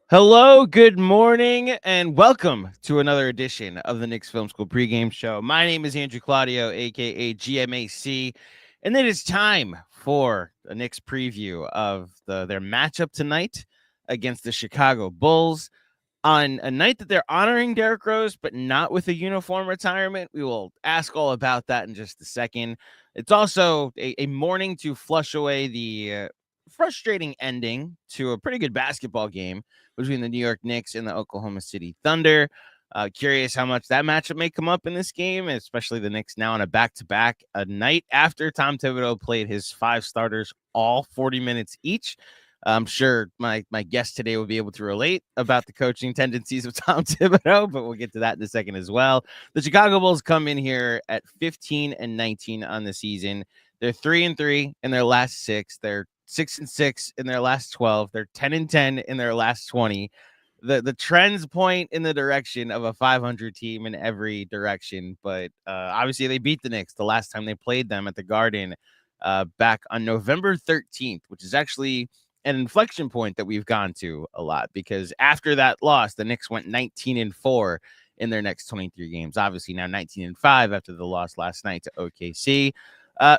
Hello, good morning, and welcome to another edition of the Knicks Film School Pregame Show. My name is Andrew Claudio, aka GMAC, and it is time for a Knicks preview of their matchup tonight against the Chicago Bulls on a night that they're honoring Derrick Rose, but not with a uniform retirement. We will ask all about that in just a second. It's also a morning to flush away the frustrating ending to a pretty good basketball game between the New York Knicks and the Oklahoma City Thunder. Curious how much that matchup may come up in this game, especially the Knicks now on a back-to-back, a night after Tom Thibodeau played his five starters all 40 minutes each. I'm sure my guest today will be able to relate about the coaching tendencies of Tom Thibodeau, but we'll get to that in a second as well. The Chicago Bulls come in here at 15-19 on the season. They're 3-3 in their last six. They're 6-6 in their last 12. They're 10-10 in their last 20. The trends point in the direction of a 500 team in every direction, but obviously they beat the Knicks the last time they played them at the Garden back on November 13th, which is actually an inflection point that we've gone to a lot, because after that loss, the Knicks went 19-4 in their next 23 games. Obviously now 19-5 after the loss last night to OKC.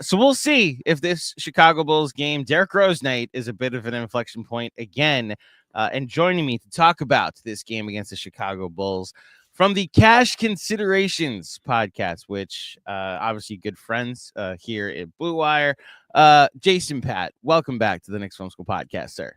So we'll see if this Chicago Bulls game, Derrick Rose night, is a bit of an inflection point again. And joining me to talk about this game against the Chicago Bulls from the Cash Considerations podcast, which obviously good friends here at BlueWire, Jason Patt, welcome back to the Knicks Film School Podcast, sir.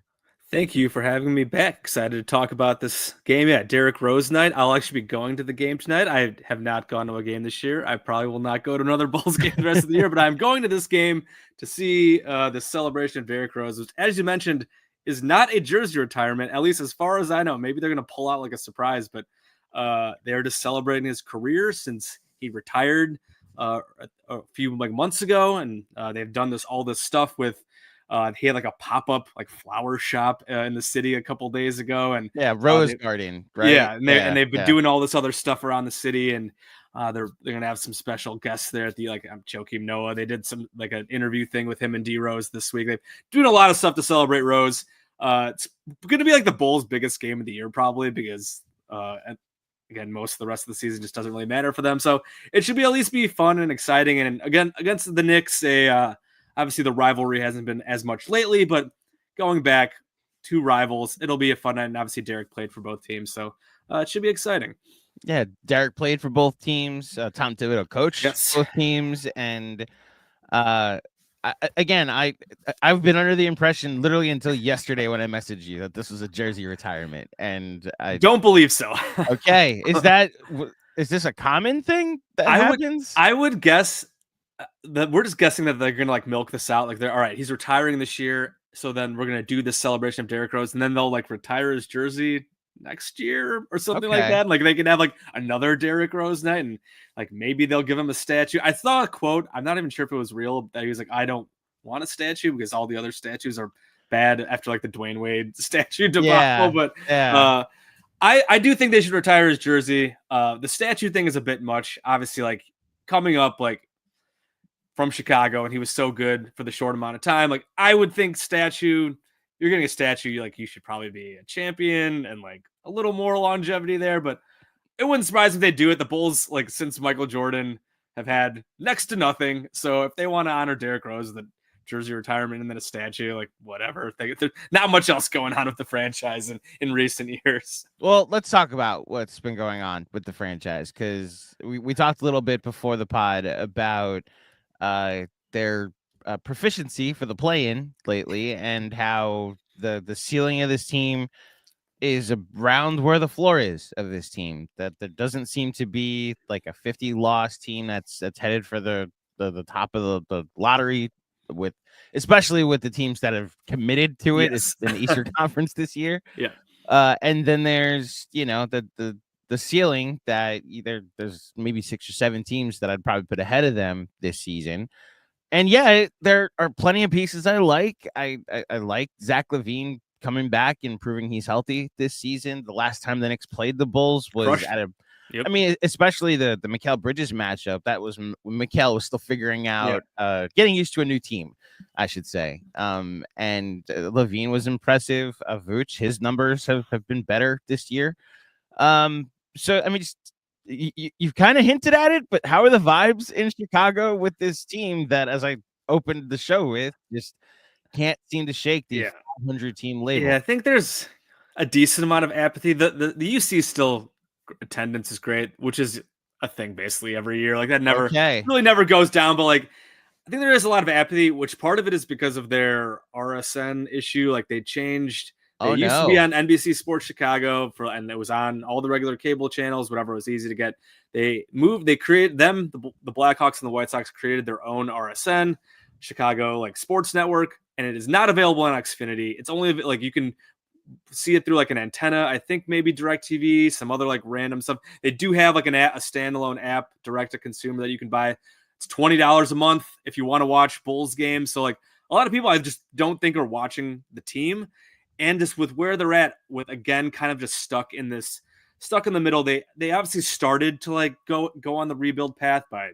Thank you for having me back. Excited to talk about this game. Yeah, Derrick Rose night. I'll actually be going to the game tonight. I have not gone to a game this year. I probably will not go to another Bulls game the rest of the year, but I'm going to this game to see the celebration of Derrick Rose, which, as you mentioned, is not a jersey retirement, at least as far as I know. Maybe they're going to pull out like a surprise, but they're just celebrating his career since he retired a few months ago, and they've done all this stuff with. He had like a pop-up like flower shop in the city a couple days ago, and Rose Garden, right? Yeah, and they've been doing all this other stuff around the city, and they're gonna have some special guests there at the I'm joking, Noah. They did some like an interview thing with him and D Rose this week. They've doing a lot of stuff to celebrate Rose. It's gonna be like the Bulls' biggest game of the year probably, because again, most of the rest of the season just doesn't really matter for them. So it should be at least be fun and exciting. And again, against the Knicks, obviously the rivalry hasn't been as much lately, but going back, two rivals, it'll be a fun night. And obviously Derrick played for both teams, so it should be exciting. Yeah, Derrick played for both teams. Tom Thibodeau coached both teams, and I've been under the impression literally until yesterday when I messaged you that this was a jersey retirement, and I don't believe so. Okay, is this a common thing that happens? I would guess that we're just guessing that they're gonna like milk this out. Like they're all right, he's retiring this year, so then we're gonna do this celebration of Derrick Rose, and then they'll like retire his jersey next year or something like that. Like they can have like another Derrick Rose night, and like maybe they'll give him a statue. I saw a quote, I'm not even sure if it was real, that he was like, I don't want a statue because all the other statues are bad after like the Dwayne Wade statue debacle. But I do think they should retire his jersey. The statue thing is a bit much, obviously, like coming up like from Chicago, and he was so good for the short amount of time. Like I would think statue, you're getting a statue, like you should probably be a champion and like a little more longevity there, but it wouldn't surprise me if they do it. The Bulls, like since Michael Jordan, have had next to nothing. So if they want to honor Derrick Rose, the jersey retirement and then a statue, like whatever. There's not much else going on with the franchise in recent years. Well, let's talk about what's been going on with the franchise, because we talked a little bit before the pod about their proficiency for the play-in lately, and how the ceiling of this team is around where the floor is of this team. That there doesn't seem to be like a 50-loss team that's headed for the top of the lottery, especially with the teams that have committed to it in the Eastern Conference this year. Yeah. And then there's the ceiling that there's maybe 6 or 7 teams that I'd probably put ahead of them this season. And yeah, there are plenty of pieces I like. I like Zach LaVine coming back and proving he's healthy this season. The last time the Knicks played the Bulls was Yep. I mean, especially the Mikal Bridges matchup. That was when Mikal was still figuring out, getting used to a new team, I should say. And Levine was impressive. Vooch, his numbers have been better this year. So I mean, just you've kind of hinted at it, but how are the vibes in Chicago with this team that, as I opened the show with, just can't seem to shake the 500 team label? Yeah, I think there's a decent amount of apathy. The UC still attendance is great, which is a thing basically every year. Like that really never goes down. But like, I think there is a lot of apathy, which part of it is because of their RSN issue. Like they changed. They used to be on NBC Sports Chicago and it was on all the regular cable channels, whatever was easy to get. They moved. They created them. The Blackhawks and the White Sox created their own RSN, Chicago like sports network, and it is not available on Xfinity. It's only like you can see it through like an antenna. I think maybe DirecTV, some other like random stuff. They do have like a standalone app, direct to consumer, that you can buy. It's $20 a month if you want to watch Bulls games. So like a lot of people I just don't think are watching the team, and just with where they're at, with again kind of just stuck in the middle. They obviously started to like go on the rebuild path by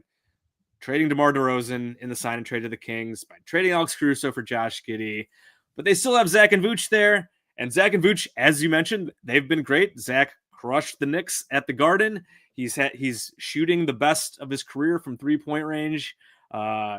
trading DeMar DeRozan in the sign and trade to the Kings, by trading Alex Caruso for Josh Giddey, but they still have Zach and Vooch there. And Zach and Vooch, as you mentioned, they've been great. Zach crushed the Knicks at the Garden. He's shooting the best of his career from 3-point range.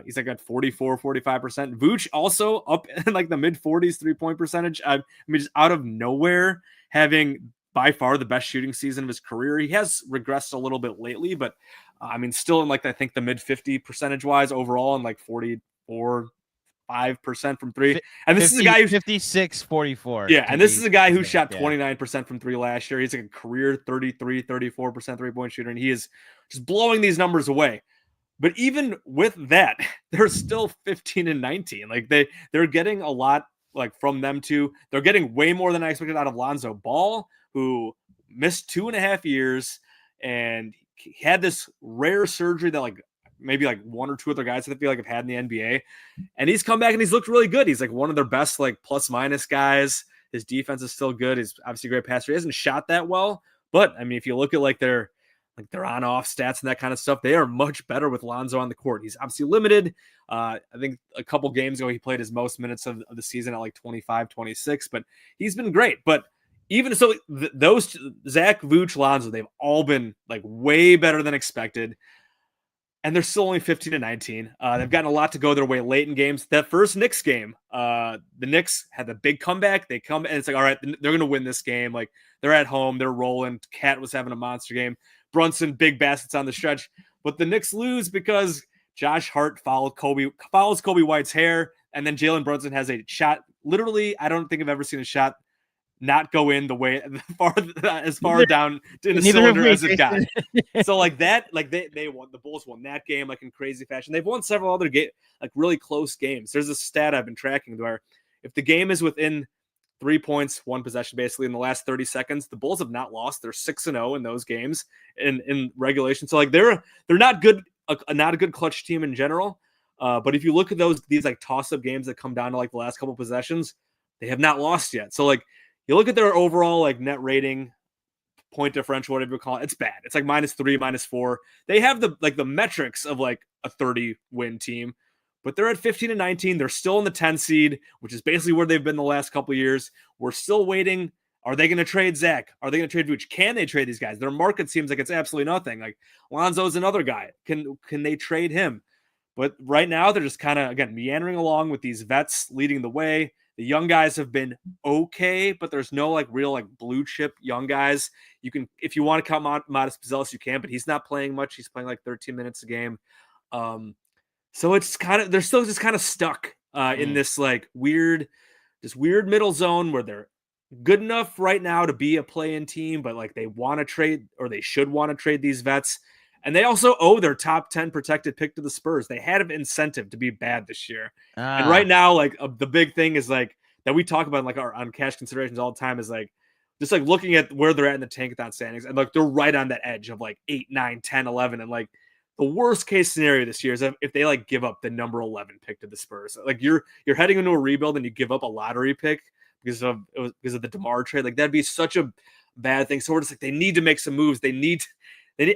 He's like at 44-45%. Vooch also up in like the mid 40s 3-point percentage. I mean, just out of nowhere, having by far the best shooting season of his career. He has regressed a little bit lately, but I mean, still in like I think the mid 50 percentage wise overall, and like 44.5% from three. And this is a guy who's 56-44. Yeah, and this is a guy who shot 29% from three last year. He's like a career 34% 3-point shooter, and he is just blowing these numbers away. But even with that, they're still 15-19. Like they're getting a lot like from them too. They're getting way more than I expected out of Lonzo Ball, who missed 2.5 years and had this rare surgery that like maybe like one or two other guys I feel like have had in the NBA. And he's come back and he's looked really good. He's like one of their best like plus minus guys. His defense is still good. He's obviously a great passer. He hasn't shot that well, but I mean, if you look at like their on-off stats and that kind of stuff, they are much better with Lonzo on the court. He's obviously limited. I think a couple games ago, he played his most minutes of the season at like 25, 26, but he's been great. But even so, those Zach, Vooch, Lonzo, they've all been like way better than expected. And they're still only 15-19. They've gotten a lot to go their way late in games. That first Knicks game, the Knicks had the big comeback. They come and it's like, all right, they're going to win this game. Like they're at home, they're rolling. Cat was having a monster game. Brunson, big baskets on the stretch. But the Knicks lose because Josh Hart follows Kobe White's hair. And then Jalen Brunson has a shot. Literally, I don't think I've ever seen a shot not go in the way as far down in the cylinder as it got. So like that, like they won. The Bulls won that game like in crazy fashion. They've won several other like really close games. There's a stat I've been tracking where if the game is within 3 points, one possession basically in the last 30 seconds, the Bulls have not lost. They're 6-0 in those games in regulation. So like they're not good, not a good clutch team in general. But if you look at these like toss-up games that come down to like the last couple possessions, they have not lost yet. So like you look at their overall like net rating, point differential, whatever you call it, it's bad. It's like -3, -4. They have the metrics of like a 30-win team, but they're at 15-19. They're still in the 10 seed, which is basically where they've been the last couple of years. We're still waiting. Are they going to trade Zach? Are they going to trade Vooch? Can they trade these guys? Their market seems like it's absolutely nothing. Like Lonzo's another guy. Can they trade him? But right now they're just kind of, again, meandering along with these vets leading the way. The young guys have been okay, but there's no like real like blue chip young guys. You can, if you want to count Modest Pizelis, you can, but he's not playing much. He's playing like 13 minutes a game. So it's kind of, they're still just kind of stuck in this like weird middle zone where they're good enough right now to be a play-in team, but like they want to trade, or they should want to trade these vets. And they also owe their top 10 protected pick to the Spurs. They had an incentive to be bad this year. And right now, like the big thing is like that we talk about like on cash considerations all the time is like just like looking at where they're at in the Tankathon standings. And like they're right on that edge of like 8, 9, 10, 11. And like the worst case scenario this year is if they like give up the number 11 pick to the Spurs. Like you're heading into a rebuild and you give up a lottery pick because of the DeMar trade. Like that'd be such a bad thing. So we're just like, they need to make some moves. They need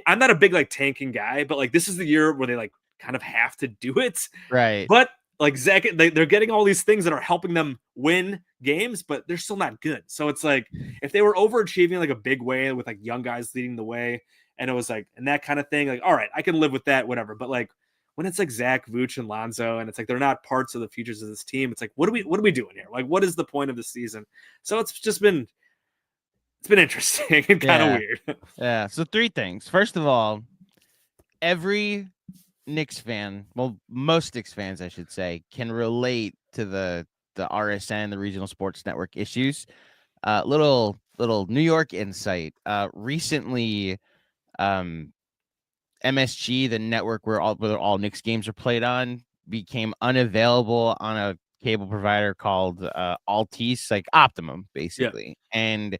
I'm not a big like tanking guy, but like this is the year where they like kind of have to do it. Right. But like Zach, they're getting all these things that are helping them win games, but they're still not good. So it's like if they were overachieving like a big way with like young guys leading the way, and it was like and that kind of thing, like all right, I can live with that, whatever. But like when it's like Zach, Vooch, and Lonzo, and it's like they're not parts of the futures of this team, it's like what are we doing here? Like what is the point of the season? So it's been interesting and kind of weird. Yeah. So 3 things. First of all, every Knicks fan, well, most Knicks fans, I should say, can relate to the RSN, the Regional Sports Network issues. Little New York insight. Recently, MSG, the network where all Knicks games are played on, became unavailable on a cable provider called Altice, like Optimum, basically. Yeah. And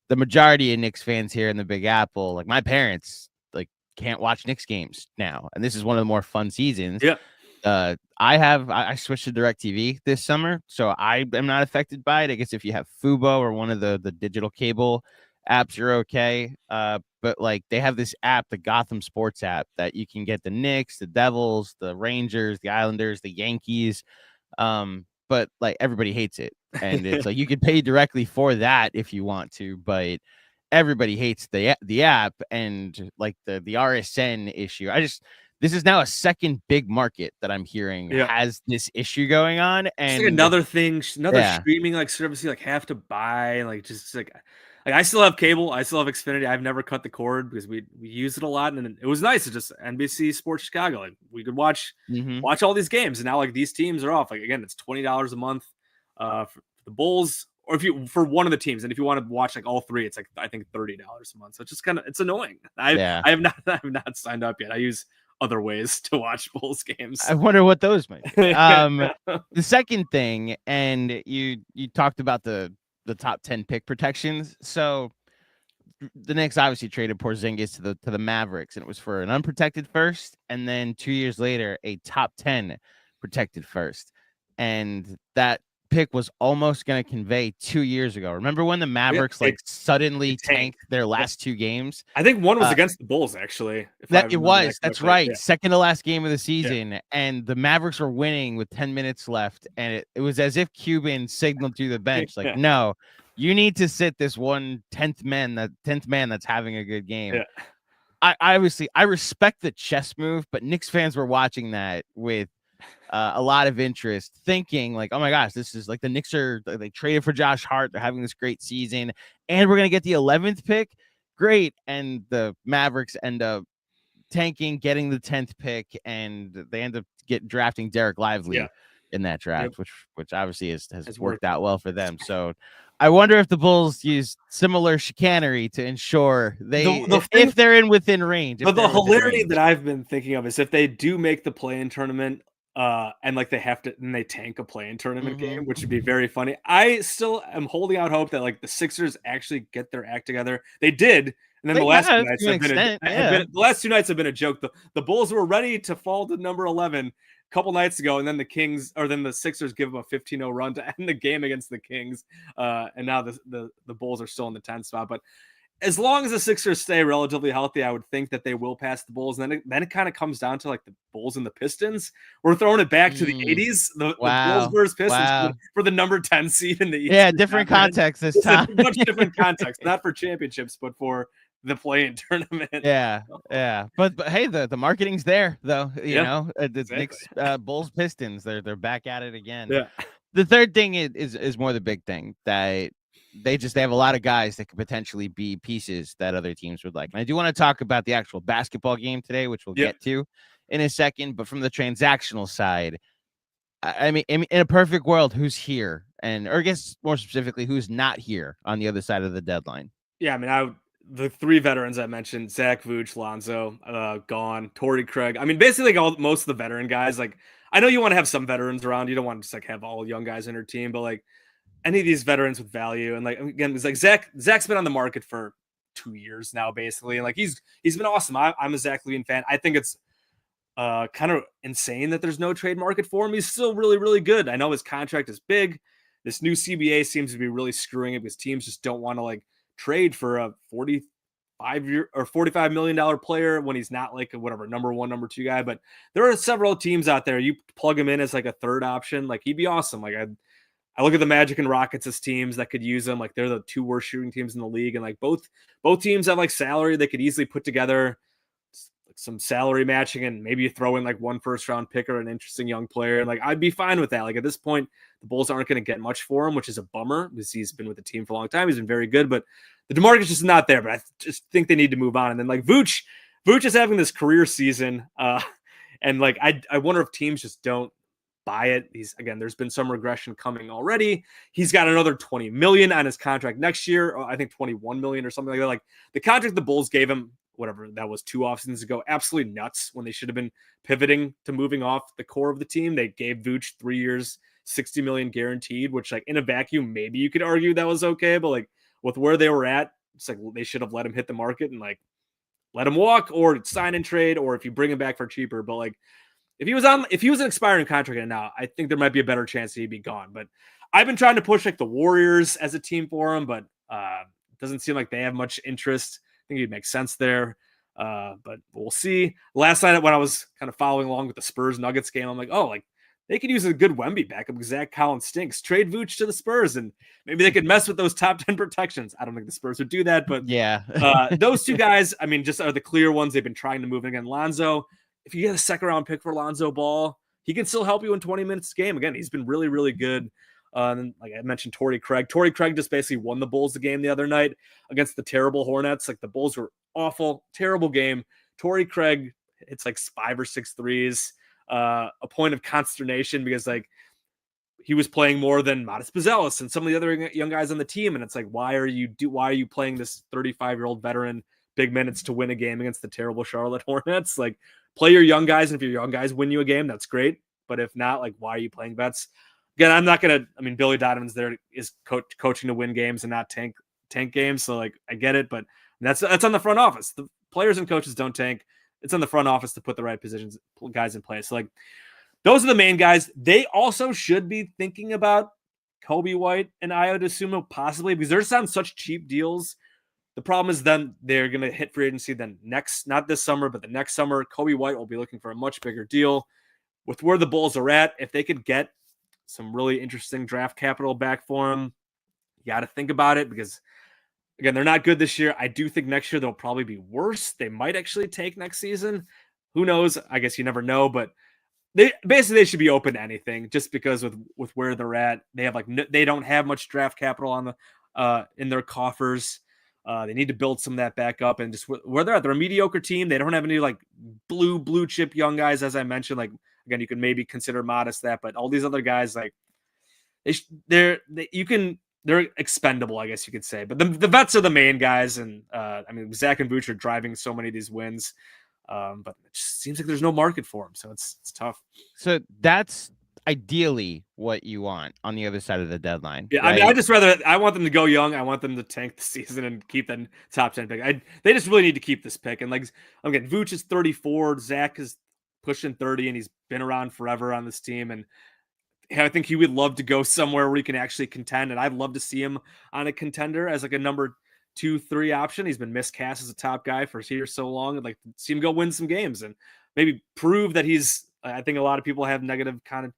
the majority of Knicks fans here in the Big Apple, like my parents, like can't watch Knicks games now, and this is one of the more fun seasons. Yeah. I switched to DirecTV this summer, so I am not affected by it. I guess if you have Fubo or one of the digital cable apps, you're okay. But like they have this app, the Gotham Sports app, that you can get the Knicks, the Devils, the Rangers, the Islanders, the Yankees. But like everybody hates it, and it's like you could pay directly for that if you want to, but everybody hates the app and like the RSN issue. This is now a second big market that I'm hearing has this issue going on, and it's like another streaming like service you like have to buy, like just like I still have cable, I still have Xfinity. I've never cut the cord because we use it a lot, and it was nice. It's just NBC Sports Chicago, like we could watch all these games, and now like these teams are off. Like again, it's $20 a month for the Bulls, or if you for one of the teams, and if you want to watch like all 3, it's like I think $30 a month. So it's just it's annoying. I have not signed up yet. I use other ways to watch Bulls games. I wonder what those might be. The second thing, and you talked about the top 10 pick protections. So the Knicks obviously traded Porzingis to the Mavericks, and it was for an unprotected first, and then 2 years later, a top 10 protected first. And that pick was almost going to convey 2 years ago. Remember when the Mavericks suddenly tanked their last 2 games? I think one was against the Bulls, actually. That's right. Yeah. Second to last game of the season, and the Mavericks were winning with 10 minutes left, and it was as if Cuban signaled to the bench, like, no, you need to sit this 10th man that's having a good game. Yeah. I respect the chess move, but Knicks fans were watching that with a lot of interest, thinking like, oh my gosh, this is like the Knicks they traded for Josh Hart. They're having this great season, and we're going to get the 11th pick. Great. And the Mavericks end up tanking, getting the 10th pick, and they end up drafting Derrick Lively in that draft, which obviously has worked out well for them. So I wonder if the Bulls use similar chicanery to ensure if they're within range. But the hilarity that I've been thinking of is if they do make the play-in tournament, and like they have to, and they tank a play-in tournament game, which would be very funny. I still am holding out hope that like the Sixers actually get their act together. They did, and then the last 2 nights have been a joke. The Bulls were ready to fall to number 11 a couple nights ago, and then the Sixers give them a 15-0 run to end the game against the Kings, and now the Bulls are still in the 10th spot, but. As long as the Sixers stay relatively healthy, I would think that they will pass the Bulls. And then it kind of comes down to like the Bulls and the Pistons. We're throwing it back to the 80s. The Bulls versus Pistons for the number 10 seed in the East. Yeah, different context this time. Much different context, not for championships, but for the play-in tournament. Yeah. But hey, the marketing's there though. You know, the Knicks, Bulls, Pistons. They're back at it again. Yeah. The third thing is more the big thing that. They have a lot of guys that could potentially be pieces that other teams would like. And I do want to talk about the actual basketball game today, which we'll get to in a second. But from the transactional side, I mean, in a perfect world, who's here? Or I guess more specifically, who's not here on the other side of the deadline? Yeah, I mean, the 3 veterans I mentioned, Zach, Vooch, Lonzo, gone. Torrey Craig. I mean, basically most of the veteran guys. Like, I know you want to have some veterans around. You don't want to just like have all young guys in your team, but like, any of these veterans with value, and like again, it's like Zach's been on the market for 2 years now, basically, and like he's been awesome. I'm a Zach LaVine fan. I think it's kind of insane that there's no trade market for him. He's still really, really good. I know his contract is big. This new CBA seems to be really screwing it because teams just don't want to like trade for a 40 5-year or $45 million player when he's not like a whatever number 1, number 2 guy. But there are several teams out there. You plug him in as like a third option, like he'd be awesome. Like I look at the Magic and Rockets as teams that could use him. Like they're the 2 worst shooting teams in the league, and like both teams have like salary they could easily put together some salary matching, and maybe you throw in like 1 first-round pick or an interesting young player. And like I'd be fine with that. Like at this point, the Bulls aren't going to get much for him, which is a bummer because he's been with the team for a long time. He's been very good, but the DeMarcus is just not there. But I just think they need to move on. And then like Vooch is having this career season, and like I wonder if teams just don't buy it. There's been some regression coming already. He's got another $20 million on his contract next year. I think $21 million or something like that. Like the contract the Bulls gave him, whatever that was 2 off seasons ago, absolutely nuts when they should have been pivoting to moving off the core of the team. They gave Vooch 3 years, $60 million guaranteed, which like in a vacuum, maybe you could argue that was okay. But like with where they were at, it's like they should have let him hit the market and like let him walk or sign and trade, or if you bring him back for cheaper. But like if he was an expiring contract right now, I think there might be a better chance that he'd be gone. But I've been trying to push like the Warriors as a team for him, but it doesn't seem like they have much interest. I think it'd make sense there. But we'll see. Last night when I was kind of following along with the Spurs Nuggets game, I'm like, oh, like they could use a good Wemby backup because Zach Collins stinks. Trade Vooch to the Spurs, and maybe they could mess with those top 10 protections. I don't think the Spurs would do that, but yeah, those 2 guys, I mean, just are the clear ones they've been trying to move. And again, Lonzo, if you get a 2nd-round pick for Lonzo Ball, he can still help you in 20 minutes a game. Again, he's been really, really good. And like I mentioned, Torrey Craig just basically won the Bulls the game the other night against the terrible Hornets. Like the Bulls were awful, terrible game. Torrey Craig hits like 5 or 6 threes, a point of consternation because like he was playing more than Modest Buzelis and some of the other young guys on the team. And it's like, why are you playing this 35-year-old veteran big minutes to win a game against the terrible Charlotte Hornets? Like, play your young guys, and if your young guys win you a game, that's great. But if not, like, why are you playing vets? Again, I'm not going to – I mean, Billy Donovan's there is coaching to win games and not tank games. So, like, I get it, but that's on the front office. The players and coaches don't tank. It's on the front office to put the right positions, guys in place. So, like, those are the main guys. They also should be thinking about Kobe White and Ayo Dosunmu possibly because they're on such cheap deals. The problem is then they're going to hit free agency then not this summer, but the next summer. Kobe White will be looking for a much bigger deal. With where the Bulls are at, if they could get some really interesting draft capital back for him, you got to think about it because, again, they're not good this year. I do think next year they'll probably be worse. They might actually take next season. Who knows? I guess you never know, but they should be open to anything just because with where they're at, they have they don't have much draft capital on the in their coffers. They need to build some of that back up, and just where they're at, they're a mediocre team. They don't have any like blue chip young guys, as I mentioned. Like again, you can maybe consider Modest that, but all these other guys, like they're expendable, I guess you could say. But the vets are the main guys, and I mean Zach and Vooch are driving so many of these wins, but it just seems like there's no market for them, so it's tough. So that's ideally what you want on the other side of the deadline. Yeah, right? I mean, I want them to go young. I want them to tank the season and keep the top 10 pick. They just really need to keep this pick. And like, again, Vooch is 34. Zach is pushing 30, and he's been around forever on this team. And I think he would love to go somewhere where he can actually contend. And I'd love to see him on a contender as like a number 2, 3 option. He's been miscast as a top guy for here so long. I'd like to see him go win some games and maybe prove that I think a lot of people have negative kind of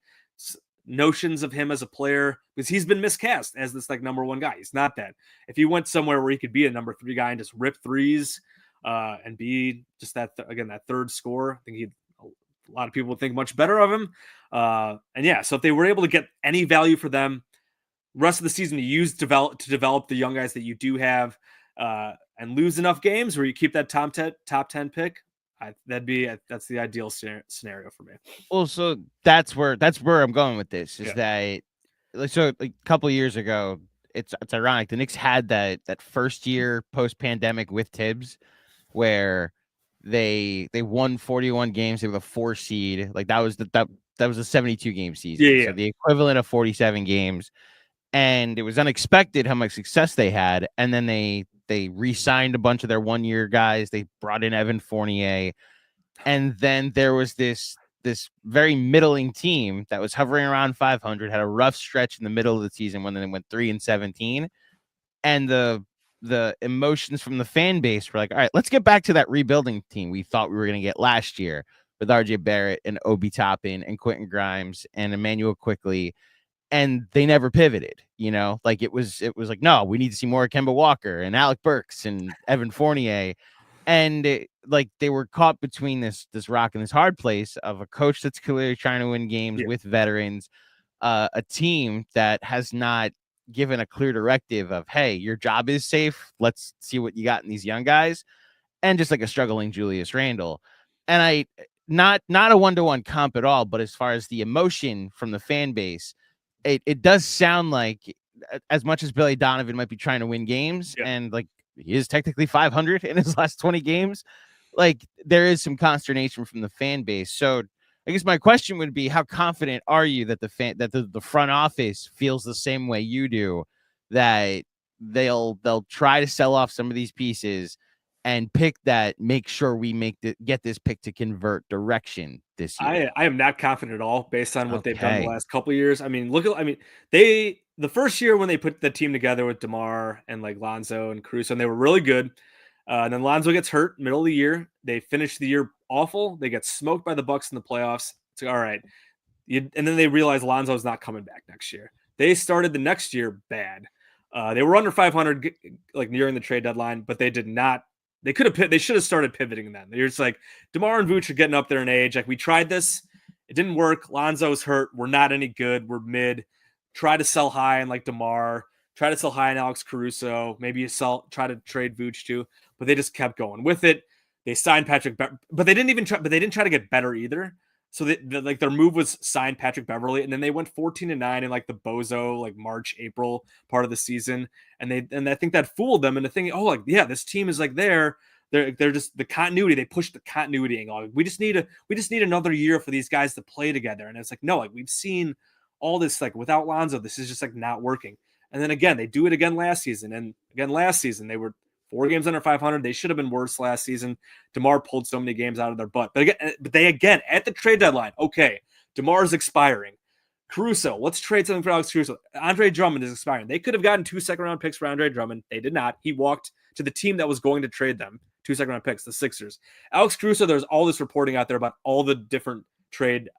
notions of him as a player because he's been miscast as this like number 1 guy. He's not that. If he went somewhere where he could be a number 3 guy and just rip threes and be just that third scorer, I think a lot of people would think much better of him. And yeah, so if they were able to get any value for them rest of the season to develop the young guys that you do have and lose enough games where you keep that top 10 pick, that's the ideal scenario for me. Well, so that's where I'm going with this is that so like a couple of years ago, it's ironic. The Knicks had that first year post pandemic with Tibbs where they won 41 games. They were the 4 seed. Like that was a 72 game season. Yeah. So the equivalent of 47 games. And it was unexpected how much success they had. And then they re-signed a bunch of their 1-year guys. They brought in Evan Fournier. And then there was this very middling team that was hovering around 500, had a rough stretch in the middle of the season when they went 3-17. And the the emotions from the fan base were like, all right, let's get back to that rebuilding team we thought we were going to get last year with RJ Barrett and Obi Toppin and Quentin Grimes and Emmanuel Quickly. And they never pivoted, like it was like, no, we need to see more Kemba Walker and Alec Burks and Evan Fournier. And like they were caught between this rock and this hard place of a coach that's clearly trying to win games with veterans, a team that has not given a clear directive of, hey, your job is safe. Let's see what you got in these young guys, and just like a struggling Julius Randle. And I not a one-to-one comp at all, but as far as the emotion from the fan base, it does sound like, as much as Billy Donovan might be trying to win games, and like he is technically 500 in his last 20 games, like there is some consternation from the fan base. So I guess my question would be, how confident are you that the front office feels the same way you do, that they'll try to sell off some of these pieces and make sure we get this pick to convert direction this year? I am not confident at all based on what they've done the last couple of years. I mean, the first year when they put the team together with DeMar and like Lonzo and Caruso, and they were really good. And then Lonzo gets hurt middle of the year. They finish the year awful. They get smoked by the Bucks in the playoffs. It's like, all right. And then they realize Lonzo's not coming back next year. They started the next year bad. They were under 500 like nearing the trade deadline, but they did not. They should have started pivoting then. They're just like, DeMar and Vooch are getting up there in age. Like, we tried this. It didn't work. Lonzo's hurt. We're not any good. We're mid. Try to sell high on like DeMar. Try to sell high on Alex Caruso. Maybe try to trade Vooch too. But they just kept going with it. They signed Patrick, but they didn't try to get better either. So their move was sign Patrick Beverley, and then they went 14-9 in like the bozo like March, April part of the season, and I think that fooled them into thinking, oh, like, yeah, this team is like they're just the continuity. They pushed the continuity angle. Like, we just need another year for these guys to play together, and it's like, no, like we've seen all this, like without Lonzo, this is just like not working. And then again, they do it again last season, and again last season they were 4 games under 500. They should have been worse last season. DeMar pulled so many games out of their butt. But they at the trade deadline, okay, DeMar's expiring. Caruso, let's trade something for Alex Caruso. Andre Drummond is expiring. They could have gotten 2 second-round picks for Andre Drummond. They did not. He walked to the team that was going to trade them 2 second-round picks, the Sixers. Alex Caruso, there's all this reporting out there about all the different trade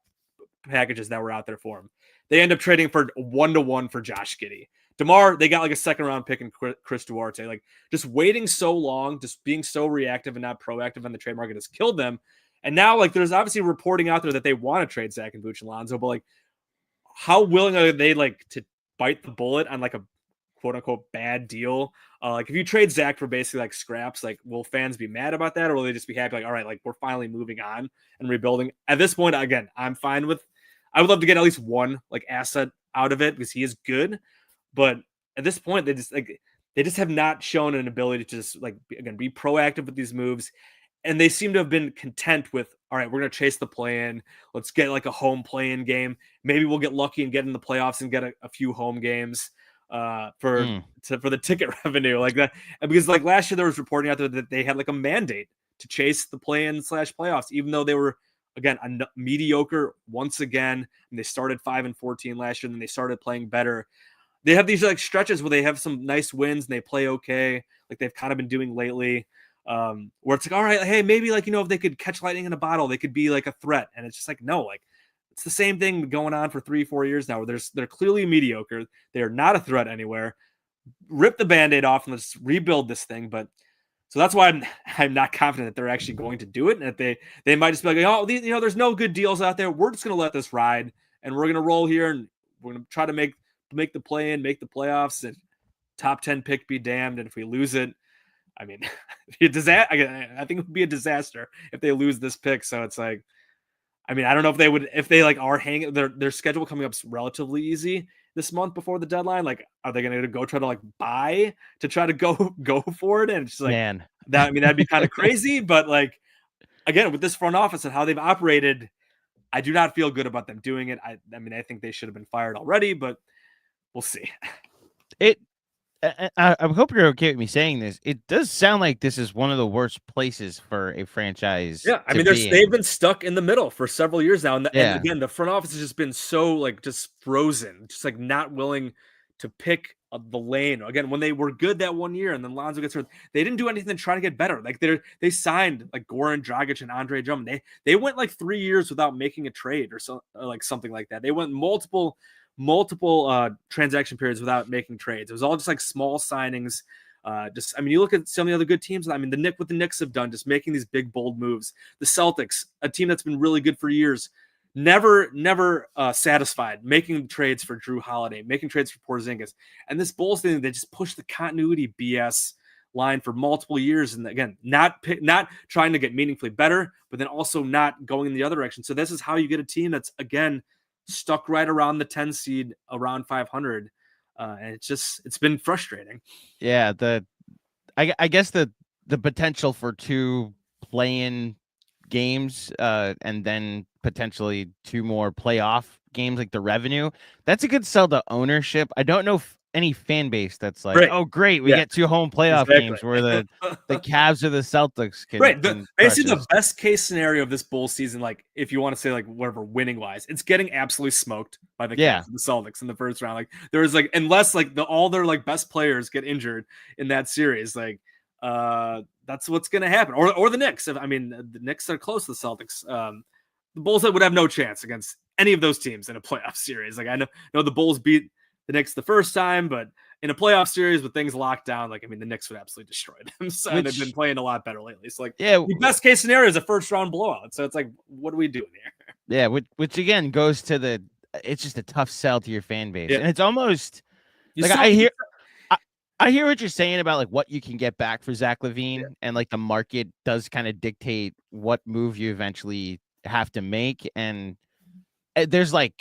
packages that were out there for him. They end up trading for 1-to-1 for Josh Giddey. DeMar, they got like a second-round pick in Chris Duarte. Like, just waiting so long, just being so reactive and not proactive on the trade market has killed them. And now, like, there's obviously reporting out there that they want to trade Zach and Vooch and Lonzo, but like, how willing are they like to bite the bullet on like a quote-unquote bad deal? Like, if you trade Zach for basically like scraps, like, will fans be mad about that, or will they just be happy like, all right, like, we're finally moving on and rebuilding? At this point, again, I'm fine with. I would love to get at least one like asset out of it because he is good. But at this point, they just have not shown an ability to just like, again, be proactive with these moves. And they seem to have been content with, all right, we're going to chase the play-in. Let's get like a home play-in game. Maybe we'll get lucky and get in the playoffs and get a few home games for the ticket revenue like that. And because like last year there was reporting out there that they had like a mandate to chase the play-in / playoffs, even though they were, again, mediocre once again. And they started 5-14 last year, and then they started playing better. They have these like stretches where they have some nice wins and they play okay, like they've kind of been doing lately, where it's like, all right, hey, maybe like, if they could catch lightning in a bottle, they could be like a threat. And it's just like, no, like it's the same thing going on for 3-4 years now, where they're clearly mediocre. They're not a threat anywhere. Rip the Band-Aid off and let's rebuild this thing. But so that's why I'm not confident that they're actually going to do it. And that they might just be like, oh, there's no good deals out there. We're just going to let this ride and we're going to roll here and we're going to try to make the play-in, make the playoffs, and top 10 pick be damned. And if we lose it, I mean, I think it would be a disaster if they lose this pick. So it's like, I mean, I don't know if they like are hanging their schedule coming up relatively easy this month before the deadline. Like, are they going to go try to like buy to try to go for it? And it's just like, man, that'd be kind of crazy. But like, again, with this front office and how they've operated, I do not feel good about them doing it. I mean, I think they should have been fired already, but we'll see. I hope you're okay with me saying this. It does sound like this is one of the worst places for a franchise. Yeah, I mean, they've been stuck in the middle for several years now, and again, the front office has just been so like just frozen, just like not willing to pick the lane again when they were good that one year, and then Lonzo gets hurt. They didn't do anything to try to get better. Like they signed like Goran Dragic and Andre Drummond. They went like 3 years without making a trade or like something like that. They went multiple transaction periods without making trades. It was all just like small signings. You look at some of the other good teams. I mean, what the Knicks have done, just making these big bold moves. The Celtics, a team that's been really good for years. Never satisfied making trades for Drew Holiday, making trades for Porzingis. And this Bulls thing, they just pushed the continuity BS line for multiple years. And again, not trying to get meaningfully better, but then also not going in the other direction. So this is how you get a team that's, again, stuck right around the 10 seed, around 500. And it's been frustrating. Yeah. I guess the potential for 2 play-in games and then potentially 2 more playoff games, like the revenue, that's a good sell to ownership. I don't know if any fan base that's like, right. Oh great, we get 2 home playoff games where the Cavs or the Celtics can basically the best case scenario of this Bulls season, like if you want to say like whatever winning wise, it's getting absolutely smoked by the Cavs and the Celtics in the first round. Like there was like, unless like all their like best players get injured in that series, like that's what's going to happen. Or the Knicks. The Knicks are close to the Celtics. The Bulls would have no chance against any of those teams in a playoff series. Like I know the Bulls beat the Knicks the first time, but in a playoff series with things locked down, the Knicks would absolutely destroy them. So they've been playing a lot better lately. So the best case scenario is a first round blowout. So it's like, what are we doing here? Yeah, which again goes to it's just a tough sell to your fan base. Yeah. And it's almost I hear what you're saying about like what you can get back for Zach LaVine, and like the market does kind of dictate what move you eventually have to make. And there's like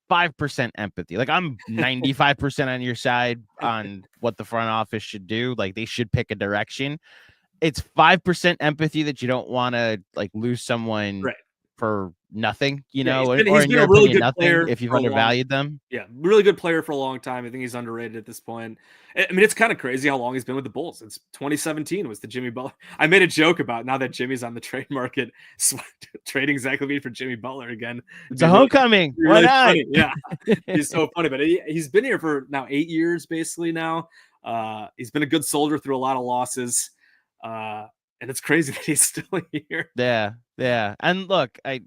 5% empathy. Like I'm 95% on your side on what the front office should do. Like they should pick a direction. It's 5% empathy that you don't want to like lose someone for nothing, he's been a really good player if you've undervalued them. Yeah, really good player for a long time. I think he's underrated at this point. I mean, it's kind of crazy how long he's been with the Bulls. It's 2017 was the Jimmy Butler. I made a joke about now that Jimmy's on the trade market, trading Zach LaVine for Jimmy Butler again. It's a homecoming. Why not? Funny. Yeah, he's so funny. But he's been here for now 8 years, basically now. He's been a good soldier through a lot of losses. And it's crazy that he's still here. Yeah. And look, I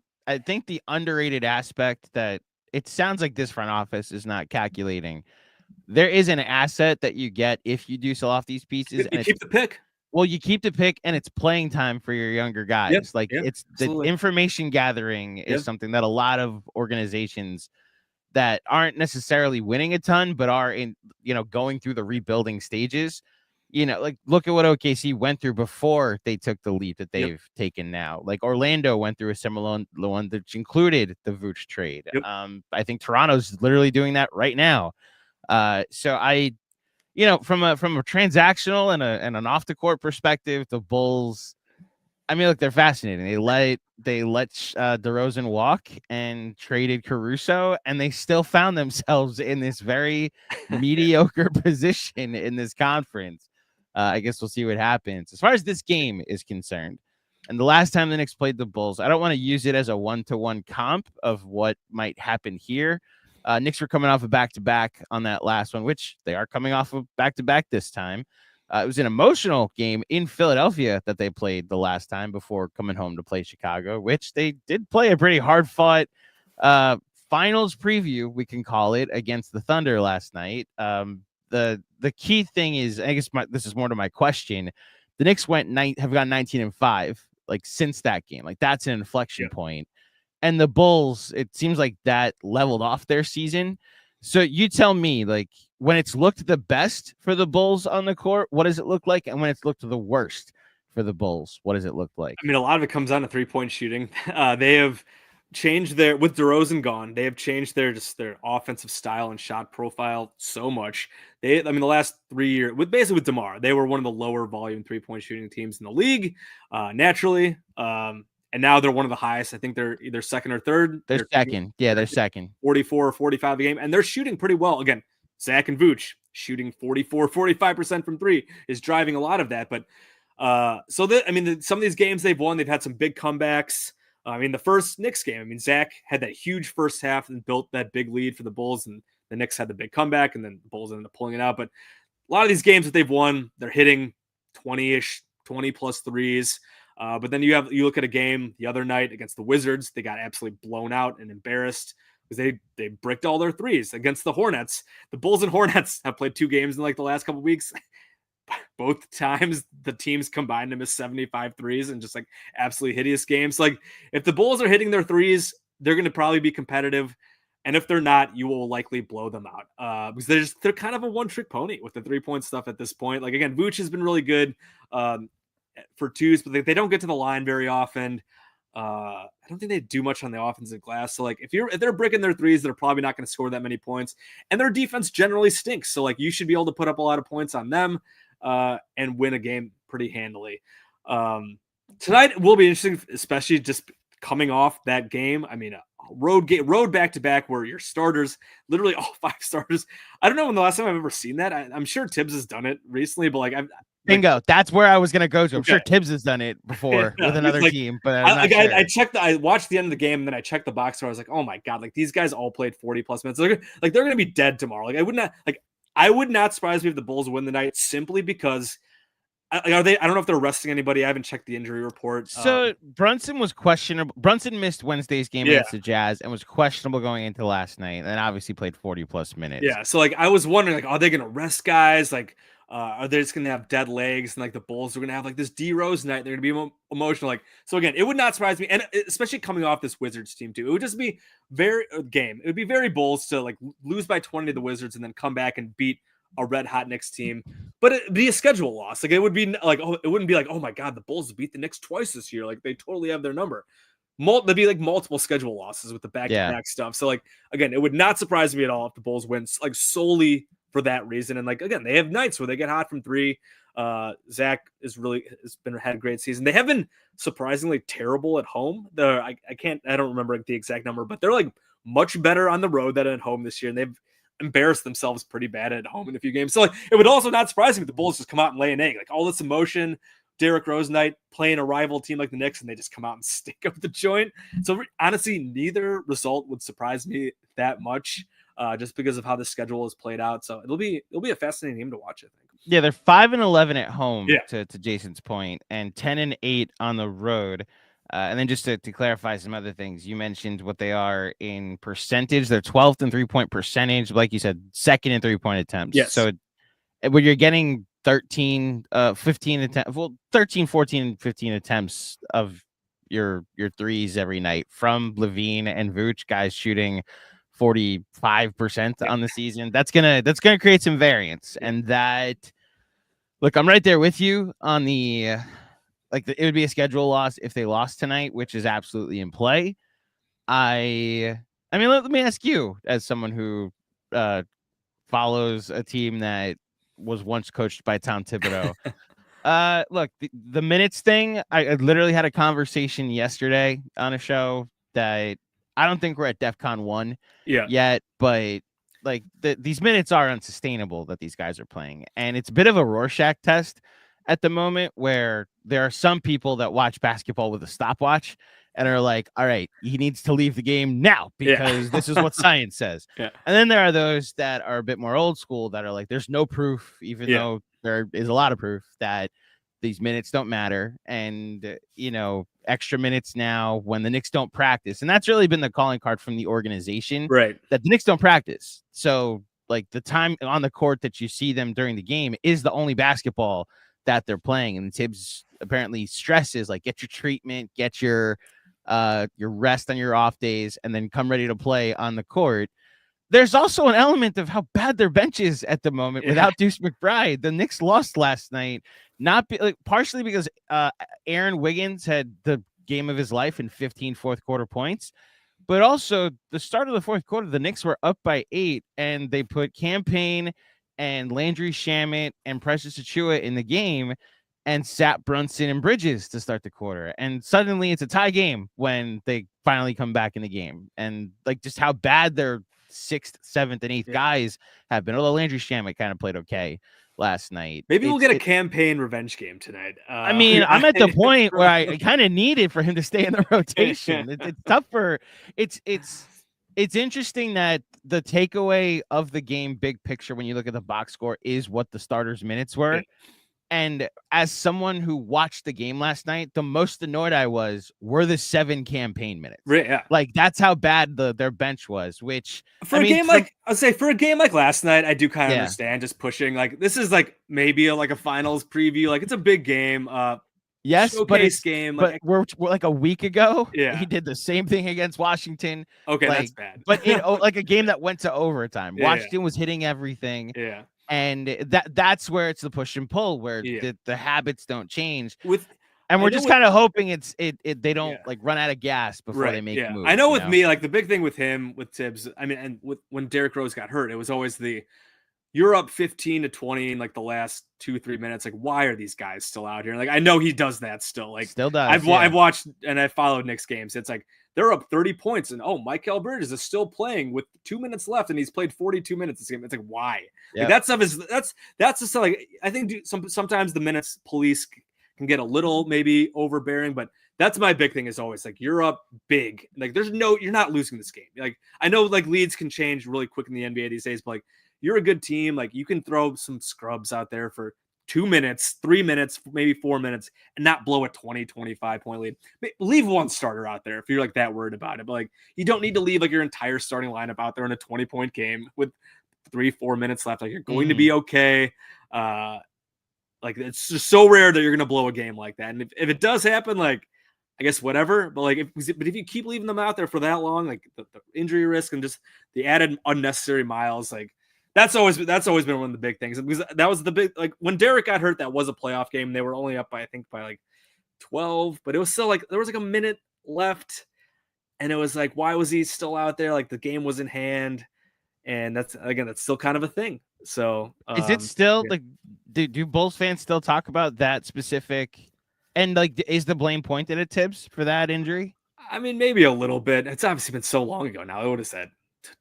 think the underrated aspect that it sounds like this front office is not calculating. There is an asset that you get if you do sell off these pieces. You keep the pick. Well, you keep the pick, and it's playing time for your younger guys. It's absolutely. The information gathering is something that a lot of organizations that aren't necessarily winning a ton, but are in, going through the rebuilding stages. Like look at what OKC went through before they took the leap that they've taken now. Like Orlando went through a similar one that included the Vooch trade. I think Toronto's literally doing that right now. So I, from a transactional and an off the court perspective, the Bulls, look, they're fascinating. They let DeRozan walk and traded Caruso, and they still found themselves in this very mediocre position in this conference. I guess we'll see what happens. As far as this game is concerned, and the last time the Knicks played the Bulls, I don't want to use it as a one-to-one comp of what might happen here. Knicks were coming off a back-to-back on that last one, which they are coming off of back-to-back this time. It was an emotional game in Philadelphia that they played the last time before coming home to play Chicago, which they did play a pretty hard-fought finals preview, we can call it, against the Thunder last night. The key thing is, I guess this is more to my question. The Knicks have gone 19-5 like since that game. Like that's an inflection point. And the Bulls, it seems like that leveled off their season. So you tell me, like when it's looked the best for the Bulls on the court, what does it look like? And when it's looked the worst for the Bulls, what does it look like? A lot of it comes down to 3-point shooting. They have changed with DeRozan gone, they have changed their offensive style and shot profile so much. The last 3 years with DeMar, they were one of the lower volume 3-point shooting teams in the league, naturally. And now they're one of the highest. I think they're either second or third. They're second. Yeah, they're second. 44 or 45 a game, and they're shooting pretty well. Again, Zach and Vooch shooting 45% from three is driving a lot of that. But some of these games they've won, they've had some big comebacks. The first Knicks game, Zach had that huge first half and built that big lead for the Bulls, and The Knicks had the big comeback, and then the Bulls ended up pulling it out. But a lot of these games that they've won, they're hitting 20-ish, 20 plus threes. But then you look at a game the other night against the Wizards. They got absolutely blown out and embarrassed because they bricked all their threes. Against the Hornets. The Bulls and Hornets have played 2 games in like the last couple of weeks. Both times the teams combined to miss 75 threes and just like absolutely hideous games. Like if the Bulls are hitting their threes, they're going to probably be competitive. And if they're not, you will likely blow them out because they're kind of a one-trick pony with the 3-point stuff at this point. Like again, Vooch has been really good for twos, but they don't get to the line very often. I don't think they do much on the offensive glass. So like if they're bricking their threes, they're probably not going to score that many points. And their defense generally stinks. So like you should be able to put up a lot of points on them and win a game pretty handily. Tonight will be interesting, especially just coming off that game. I mean, road back-to-back where your starters, literally all 5 starters. I don't know when the last time I've ever seen that. I'm sure Tibbs has done it recently, but like bingo. That's where I was going to go to. I'm sure Tibbs has done it before with another team, but I watched the end of the game and then I checked the box score. I was like, oh my God, like these guys all played 40 plus minutes. They're going to be dead tomorrow. Like I would not surprise me if the Bulls win the night simply because I don't know if they're resting anybody. I haven't checked the injury report. So Brunson was questionable. Brunson missed Wednesday's game against the Jazz and was questionable going into last night, and obviously played 40 plus minutes. Yeah. So like I was wondering, like, are they going to rest guys? Like, are they just going to have dead legs? And like the Bulls are going to have like this D Rose night. They're going to be emotional. Like, so again, it would not surprise me. And especially coming off this Wizards team too, it would just be it would be very Bulls to like lose by 20 to the Wizards and then come back and beat a red hot Knicks team, but it'd be a schedule loss. Like it would be like, it wouldn't be like, oh my God, the Bulls beat the Knicks twice this year. Like they totally have their number. There'd be like multiple schedule losses with the back-to-back stuff. So like, again, it would not surprise me at all if the Bulls win like solely for that reason. And like, again, they have nights where they get hot from 3. Zach had a great season. They have been surprisingly terrible at home. I don't remember the exact number, but they're like much better on the road than at home this year. And they've embarrassed themselves pretty bad at home in a few games. So like, it would also not surprise me if the Bulls just come out and lay an egg. Like all this emotion, Derrick Rose night playing a rival team like the Knicks, and they just come out and stick up the joint. So honestly, neither result would surprise me that much, just because of how the schedule is played out. So it'll be a fascinating game to watch, I think. Yeah, they're 5-11 at home to Jason's point, and 10-8 on the road. And then just to clarify some other things, you mentioned what they are in percentage. They're 12th in 3-point percentage. Like you said, 2nd in 3-point attempts. Yes. So when you're getting 13, 15 attempts, 13, 14, 15 attempts of your threes every night from Levine and Vooch, guys shooting 45% on the season. That's gonna create some variance. And that, look, I'm right there with you on the. It would be a schedule loss if they lost tonight, which is absolutely in play. I mean, let me ask you, as someone who follows a team that was once coached by Tom Thibodeau. Look, the minutes thing, I literally had a conversation yesterday on a show that I don't think we're at DEFCON 1 yet, but like these minutes are unsustainable that these guys are playing. And it's a bit of a Rorschach test at the moment, where there are some people that watch basketball with a stopwatch and are like, all right, he needs to leave the game now because this is what science says. And then there are those that are a bit more old school that are like, there's no proof, even though there is a lot of proof that these minutes don't matter. And, extra minutes now when the Knicks don't practice. And that's really been the calling card from the organization, right? That the Knicks don't practice. So like the time on the court that you see them during the game is the only basketball that they're playing. And Tibbs apparently stresses like, get your treatment, get your rest on your off days, and then come ready to play on the court. There's also an element of how bad their bench is at the moment without Deuce McBride. The Knicks lost last night, partially because Aaron Wiggins had the game of his life in 15 fourth quarter points, but also the start of the fourth quarter, the Knicks were up by 8, and they put Campaign and Landry Shamet and Precious Achiuwa in the game and sat Brunson and Bridges to start the quarter. And suddenly it's a tie game when they finally come back in the game. And like just how bad their 6th, 7th, and 8th guys have been. Although Landry Shamet kind of played okay last night. Maybe we'll get a Campaign revenge game tonight. I mean, I'm at the point where I kind of need it for him to stay in the rotation. It's tough for it's It's interesting that the takeaway of the game, big picture, when you look at the box score, is what the starters' minutes were. Yeah. And as someone who watched the game last night, the most annoyed I were the 7 campaign minutes. Right, yeah. Like, that's how bad their bench was, which for a game like last night, I do kind of understand just pushing. Like, this is like maybe like a finals preview. Like, it's a big game. Yes, showcase game. But we're like a week ago. Yeah, he did the same thing against Washington. Okay, like, that's bad. But like a game that went to overtime. Washington was hitting everything. Yeah, and that's where it's the push and pull, where the habits don't change. And we're just kind of hoping they don't like run out of gas before they make moves. I know with me, like the big thing with him, with Tibbs, I mean, and when Derrick Rose got hurt, it was always you're up 15-20 in like the last 2-3 minutes. Like, why are these guys still out here? Like, I know he does that still. Like, still does. I've watched and I followed Knicks games. It's like they're up 30 points, and Michael Bridges is still playing with 2 minutes left, and he's played 42 minutes this game. It's like, why? Like, that stuff is that's just like, I think sometimes the minutes police can get a little maybe overbearing, but that's my big thing is always like, you're up big. Like, you're not losing this game. Like, I know like leads can change really quick in the NBA these days, but like, you're a good team. Like, you can throw some scrubs out there for 2 minutes, 3 minutes, maybe 4 minutes, and not blow a 20-25 point lead. Leave one starter out there if you're like that worried about it. But like, you don't need to leave like your entire starting lineup out there in a 20-point game with 3-4 minutes left. Like, you're going to be okay. Like, it's just so rare that you're going to blow a game like that. And if it does happen, like, I guess whatever. But like, if you keep leaving them out there for that long, like the injury risk and just the added unnecessary miles, like, that's always been one of the big things. Because that was the big, like, when Derrick got hurt, that was a playoff game. They were only up by like 12, but it was still like there was like a minute left, and it was like, why was he still out there? Like, the game was in hand, and that's still kind of a thing. So is it still like, do Bulls fans still talk about that specific? And like, is the blame pointed at Tibbs for that injury? I mean, maybe a little bit. It's obviously been so long ago now. I would have said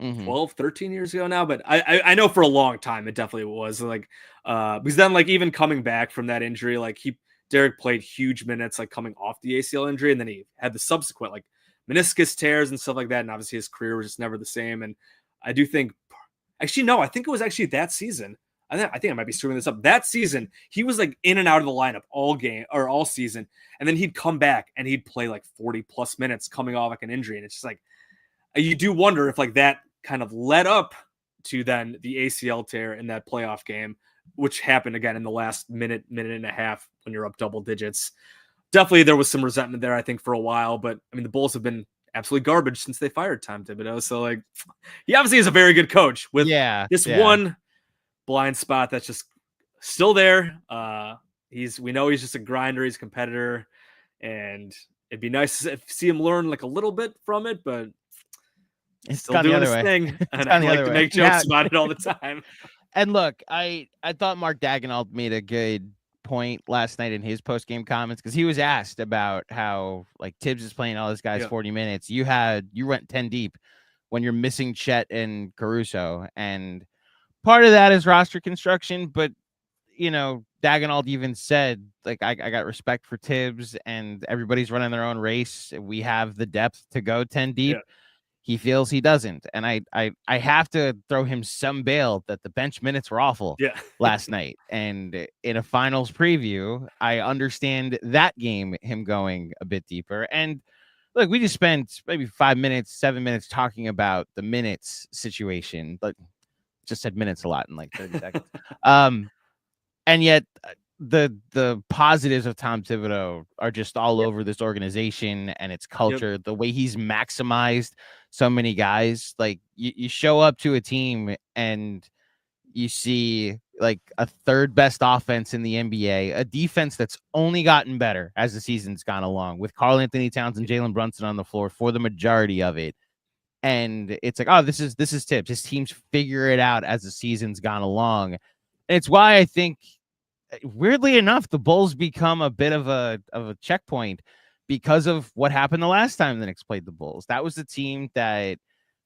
12, 13 years ago now, but I know for a long time it definitely was like, because then like even coming back from that injury, like Derrick played huge minutes like coming off the ACL injury, and then he had the subsequent like meniscus tears and stuff like that, and obviously his career was just never the same. And I do think, actually no, I think it was actually that season. I think I might be screwing this up. That season, he was like in and out of the lineup all season, and then he'd come back and he'd play like 40 plus minutes coming off like an injury, and it's just like, you do wonder if like that kind of led up to then the ACL tear in that playoff game, which happened again in the last minute and a half when you're up double digits. Definitely there was some resentment there, I think, for a while, but I mean, the Bulls have been absolutely garbage since they fired Tom Thibodeau. So like, he obviously is a very good coach with this one blind spot that's just still there. We know he's just a grinder, he's a competitor, and it'd be nice to see him learn like a little bit from it, but it's still doing his thing, and I like to make jokes about it all the time. And look, I thought Mark Daigneault made a good point last night in his post-game comments, because he was asked about how like Tibbs is playing all this guys 40 minutes. You went 10 deep when you're missing Chet and Caruso, and part of that is roster construction, but you know, Daigneault even said, like, I got respect for Tibbs, and everybody's running their own race. We have the depth to go 10 deep. He feels he doesn't. And I have to throw him some bail that the bench minutes were awful last night. And in a finals preview, I understand that game, him going a bit deeper. And look, we just spent maybe 7 minutes talking about the minutes situation, but just said minutes a lot in like 30 seconds. And yet the positives of Tom Thibodeau are just all over this organization and its culture, the way he's maximized so many guys. Like, you show up to a team and you see like a third best offense in the NBA, a defense that's only gotten better as the season's gone along, with Karl Anthony Towns and Jalen Brunson on the floor for the majority of it. And it's like, oh, this is Tibbs. His teams figure it out as the season's gone along. And it's why I think, weirdly enough, the Bulls become a bit of a checkpoint because of what happened the last time the Knicks played the Bulls. That was the team that,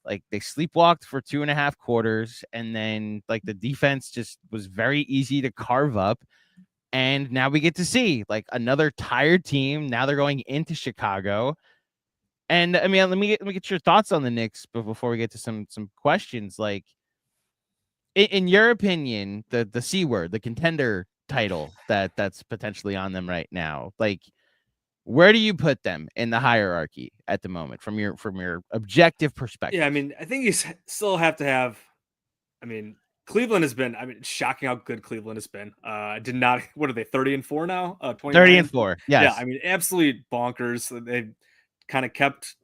like, they sleepwalked for 2.5 quarters, and then like the defense just was very easy to carve up. And now we get to see like another tired team. Now they're going into Chicago, And I mean, let me get your thoughts on the Knicks before we get to some questions. Like, in your opinion, the C word, the contender title that's potentially on them right now, like, where do you put them in the hierarchy at the moment from your objective perspective? Yeah, I mean, I think you still have to have. I mean, Cleveland has been. I mean, it's shocking how good Cleveland has been. Did not. What are they? 30-4 now. 30-4. Yeah, Yes. I mean, absolutely bonkers. They've kind of kept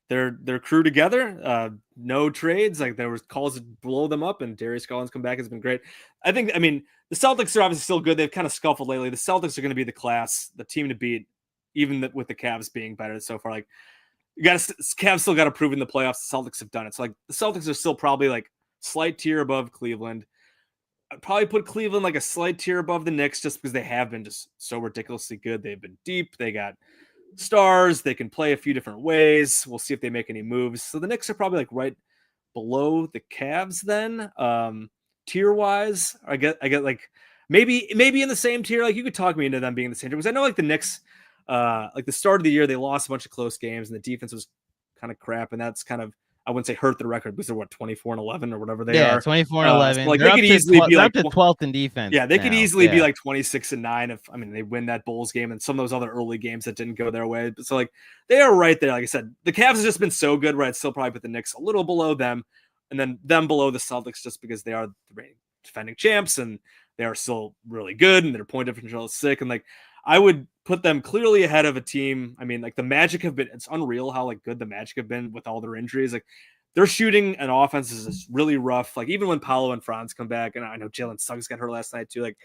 their crew together. No trades. Like there was calls to blow them up, and Darius Garland's come back has been great. I think. I mean, the Celtics are obviously still good. They've kind of scuffled lately. The Celtics are going to be the team to beat, even with the Cavs being better so far. Like you got to Cavs still got to prove in the playoffs. The Celtics have done it. So like the Celtics are still probably like slight tier above Cleveland. I'd probably put Cleveland like a slight tier above the Knicks just because they have been just so ridiculously good. They've been deep. They got stars. They can play a few different ways. We'll see if they make any moves. So the Knicks are probably like right below the Cavs then. Tier wise, I get like maybe in the same tier. Like you could talk me into them being the same tier because I know like the Knicks, like the start of the year, they lost a bunch of close games and the defense was kind of crap. And that's kind of, I wouldn't say hurt the record because they're what 24-11 or whatever they are. 24-11. So like they could easily be like up to 12th in defense. Yeah, they could easily be like 26-9 if they win that Bulls game and some of those other early games that didn't go their way. But so like they are right there. Like I said, the Cavs have just been so good, right? I'd still probably put the Knicks a little below them, and then them below the Celtics just because they are the reigning defending champs and they are still really good and their point differential is sick. And like I would put them clearly ahead of a team. I mean, like the Magic have been, it's unreal how like good the Magic have been with all their injuries. Like their shooting and offense is really rough. Like even when Paolo and Franz come back, and I know Jalen Suggs got hurt last night too. Like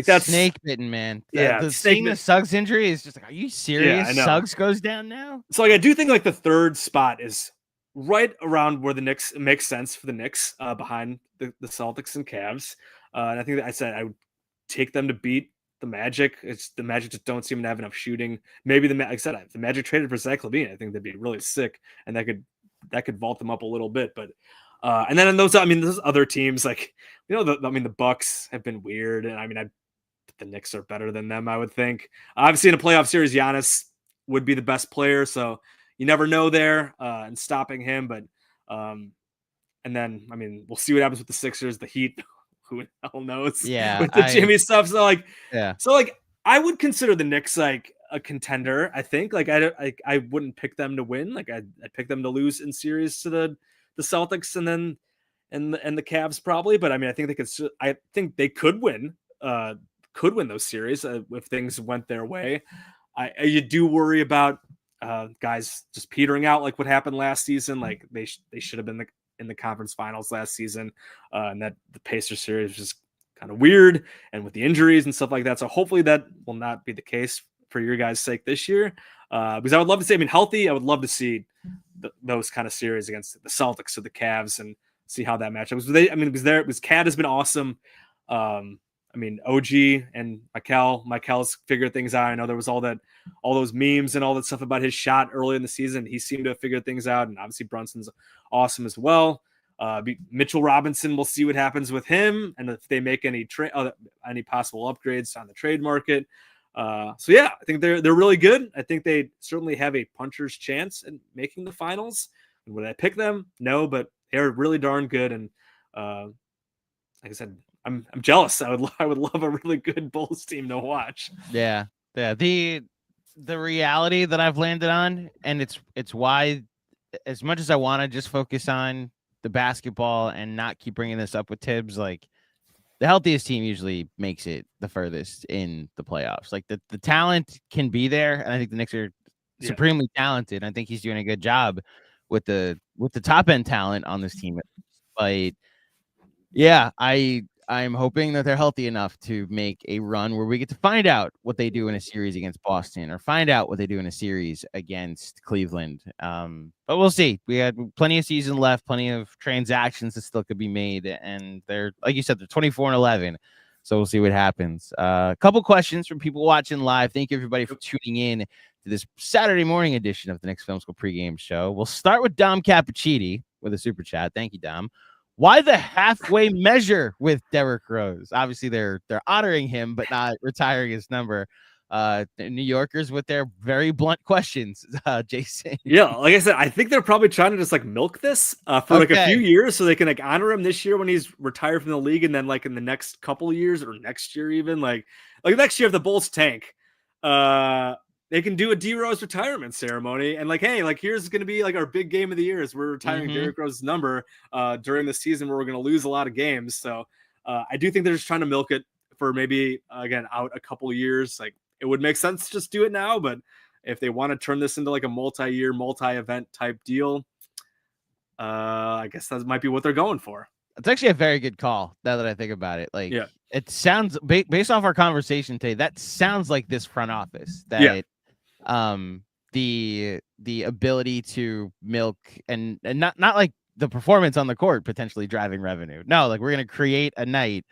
that's snake bitten, man. Yeah, seeing the Suggs injury is just like, are you serious? Yeah, I know. Suggs goes down now. So like I do think like the third spot is right around where the Knicks makes sense for the Knicks, behind the Celtics and Cavs. And I think that I said I would take them to beat the Magic. It's the Magic just don't seem to have enough shooting. Maybe like I said, if the Magic traded for Zach LaVine, I think they'd be really sick, and that could vault them up a little bit. But and then in those other teams, like the Bucks have been weird, and the Knicks are better than them, I would think. Obviously, in a playoff series, Giannis would be the best player, so you never know there and stopping him. But and then we'll see what happens with the Sixers, the Heat. Who the hell knows? Yeah, with the Jimmy stuff. So like, I would consider the Knicks like a contender. I think like I wouldn't pick them to win. Like I'd pick them to lose in series to the Celtics and then and the Cavs probably. But I think they could. I think they could win. Could win those series if things went their way. You do worry about guys just petering out like what happened last season. Like they should have been in the conference finals last season, and that the Pacers series was just kind of weird and with the injuries and stuff like that. So hopefully that will not be the case for your guys' sake this year. Because I would love to see, healthy, I would love to see those kind of series against the Celtics or the Cavs and see how that matchup was. Cat has been awesome. OG and Mikel's figured things out. I know there was all those memes and all that stuff about his shot early in the season. He seemed to have figured things out, and obviously Brunson's awesome as well. Mitchell Robinson, we'll see what happens with him and if they make any possible upgrades on the trade market. So yeah, I think they're really good. I think they certainly have a puncher's chance in making the finals. And would I pick them? No, but they're really darn good. And like I said, I'm jealous. I would love a really good Bulls team to watch. Yeah. The reality that I've landed on, and it's why, as much as I want to just focus on the basketball and not keep bringing this up with Tibbs, like the healthiest team usually makes it the furthest in the playoffs. Like the talent can be there, and I think the Knicks are supremely talented. I think he's doing a good job with the top end talent on this team. But yeah, I'm hoping that they're healthy enough to make a run where we get to find out what they do in a series against Boston or find out what they do in a series against Cleveland. But we'll see. We had plenty of season left, plenty of transactions that still could be made. And they're, like you said, they're 24-11. So we'll see what happens. A couple questions from people watching live. Thank you, everybody, for tuning in to this Saturday morning edition of the Knicks Film School pregame show. We'll start with Dom Cappuccini with a super chat. Thank you, Dom. Why the halfway measure with Derrick Rose? Obviously, they're honoring him, but not retiring his number. New Yorkers with their very blunt questions, Jason. Yeah, like I said, I think they're probably trying to just like milk this for like a few years so they can like honor him this year when he's retired from the league, and then like in the next couple of years or next year even like next year if the Bulls tank, they can do a D Rose retirement ceremony and like, hey, like here's going to be like our big game of the year is we're retiring Derrick Rose's number during the season where we're going to lose a lot of games. So I do think they're just trying to milk it for maybe again out a couple of years. Like it would make sense to just do it now, but if they want to turn this into like a multi-year, multi-event type deal, I guess that might be what they're going for. It's actually a very good call now that I think about it. Like, yeah, it sounds based off our conversation today, that sounds like this front office that the ability to milk and not like the performance on the court potentially driving revenue. No, like we're going to create a night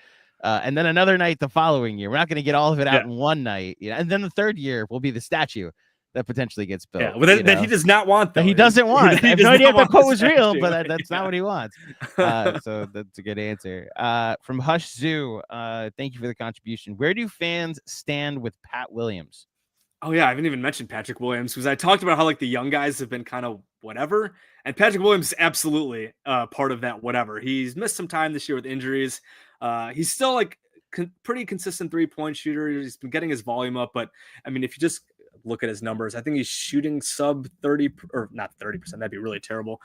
and then another night the following year. We're not going to get all of it out in one night, and then the third year will be the statue that potentially gets built. Yeah, well, that he does not want. That he doesn't want. I have no idea if that quote was real, but that's not what he wants. So that's a good answer. From Hush Zoo, thank you for the contribution. Where do fans stand with Pat Williams? Oh yeah, I haven't even mentioned Patrick Williams because I talked about how like the young guys have been kind of whatever, and Patrick Williams is absolutely part of that whatever. He's missed some time this year with injuries. He's still like pretty consistent 3-point shooter. He's been getting his volume up, but I mean, if you just look at his numbers, I think he's shooting sub 30 or not 30%. That'd be really terrible.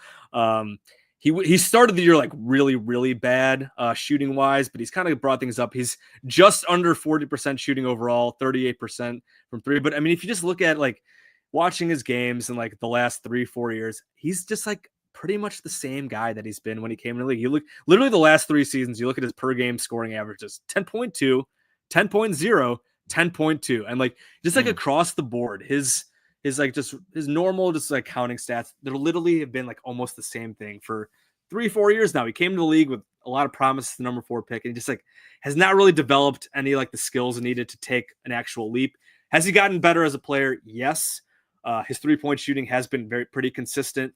He started the year like really, really bad shooting wise, but he's kind of brought things up. He's just under 40% shooting overall, 38% from three. But I mean, if you just look at like watching his games in like the last 3-4 years, he's just like pretty much the same guy that he's been when he came in the league. You look literally the last 3 seasons, you look at his per game scoring averages, 10.2, 10.0, 10.2, and like just like across the board, his like just his normal just like counting stats, they're literally have been like almost the same thing for 3-4 years now. He came to the league with a lot of promise, the number 4 pick, and he just like has not really developed any like the skills needed to take an actual leap. Has he gotten better as a player? Yes. His 3-point shooting has been pretty consistent,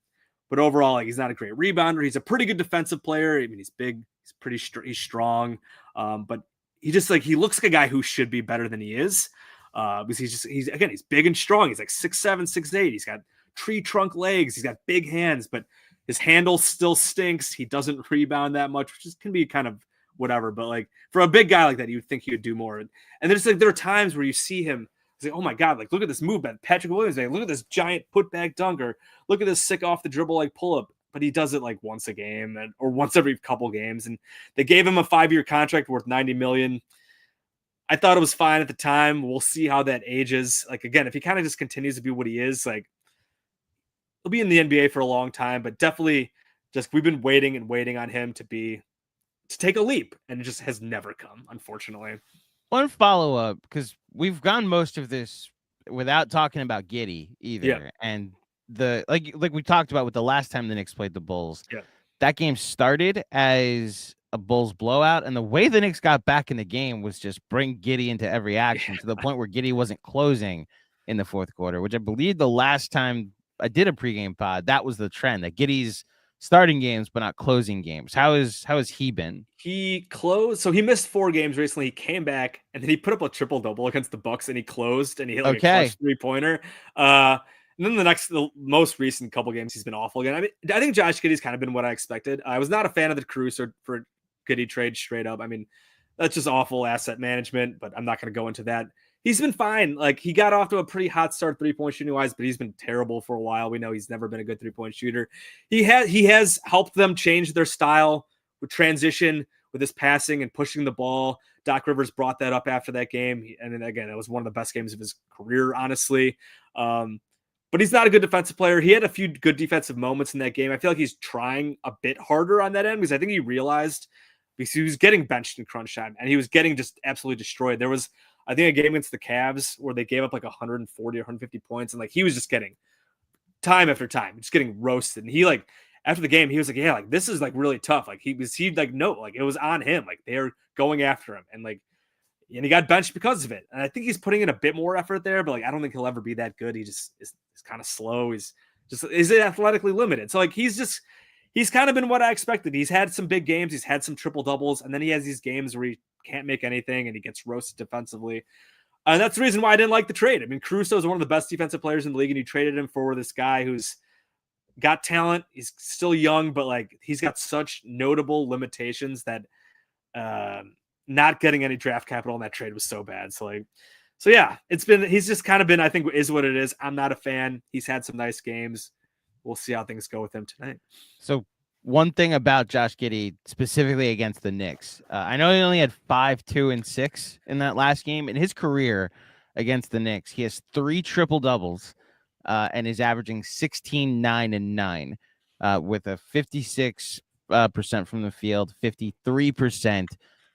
but overall, like he's not a great rebounder. He's a pretty good defensive player. I mean, he's big, he's strong, but he just like he looks like a guy who should be better than he is. Because he's big and strong. He's like 6'7", 6'8". He's got tree trunk legs. He's got big hands, but his handle still stinks. He doesn't rebound that much, which can be kind of whatever. But like for a big guy like that, you would think he would do more. And there's like there are times where you see him, it's like, oh my God, like look at this movement, Patrick Williams. Like, look at this giant putback dunker. Look at this sick off the dribble like pull up. But he does it like once a game or once every couple games. And they gave him a 5-year contract worth $90 million. I thought it was fine at the time. We'll see how that ages. Like, again, if he kind of just continues to be what he is, like, he'll be in the NBA for a long time, but definitely just we've been waiting and waiting on him to take a leap, and it just has never come, unfortunately. One follow-up, because we've gone most of this without talking about Giddey either. Yeah. And like we talked about with the last time the Knicks played the Bulls. Yeah. That game started as a Bulls blowout, and the way the Knicks got back in the game was just bring Giddey into every action to the point where Giddey wasn't closing in the fourth quarter, which I believe the last time I did a pregame pod, that was the trend, that Giddey's starting games but not closing games. How has he been? He closed, so he missed 4 games recently. He came back and then he put up a triple-double against the Bucks, and he closed and he hit like a clutch 3-pointer. And then the most recent couple games, he's been awful again. I mean, I think Josh Giddey's kind of been what I expected. I was not a fan of the Caruso for Giddey trade straight up. I mean, that's just awful asset management, but I'm not going to go into that. He's been fine. Like he got off to a pretty hot start 3-point shooting wise, but he's been terrible for a while. We know he's never been a good 3-point shooter. He has helped them change their style with transition with his passing and pushing the ball. Doc Rivers brought that up after that game. And then again, it was one of the best games of his career, honestly. But he's not a good defensive player. He had a few good defensive moments in that game. I feel like he's trying a bit harder on that end because I think he realized because he was getting benched in crunch time and he was getting just absolutely destroyed. There was, I think, a game against the Cavs where they gave up like 140 or 150 points. And like, he was just getting time after time, just getting roasted. And he like, after the game, he was like, yeah, like this is like really tough. Like it was on him. Like they're going after him. And he got benched because of it. And I think he's putting in a bit more effort there, but like, I don't think he'll ever be that good. He just is kind of slow. He's athletically limited. So like, he's kind of been what I expected. He's had some big games. He's had some triple doubles. And then he has these games where he can't make anything and he gets roasted defensively. And that's the reason why I didn't like the trade. I mean, Caruso is one of the best defensive players in the league, and you traded him for this guy who's got talent. He's still young, but like he's got such notable limitations that not getting any draft capital in that trade was so bad. So yeah, he's just kind of been, I think, is what it is. I'm not a fan. He's had some nice games. We'll see how things go with him tonight. So one thing about Josh Giddey, specifically against the Knicks, I know he only had 5, 2, and 6 in that last game. In his career against the Knicks, he has 3 triple doubles and is averaging 16, 9, and 9 with a 56% from the field, 53%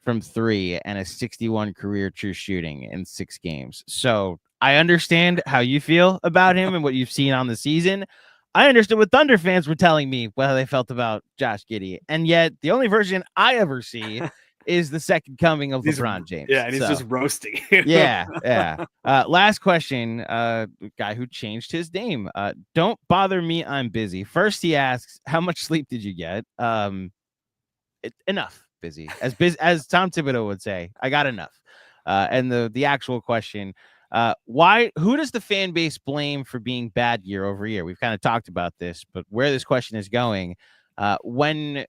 from 3, and a 61 career true shooting in 6 games. So I understand how you feel about him and what you've seen on the season. I understood what Thunder fans were telling me how they felt about Josh Giddey. And yet the only version I ever see is the second coming of LeBron James. Yeah, and he's just roasting. Yeah. Last question, guy who changed his name. Don't bother me, I'm busy. First, he asks, how much sleep did you get? Enough. Busy as Tom Thibodeau would say. I got enough. And the actual question, who does the fan base blame for being bad year over year? We've kind of talked about this, but where this question is going, when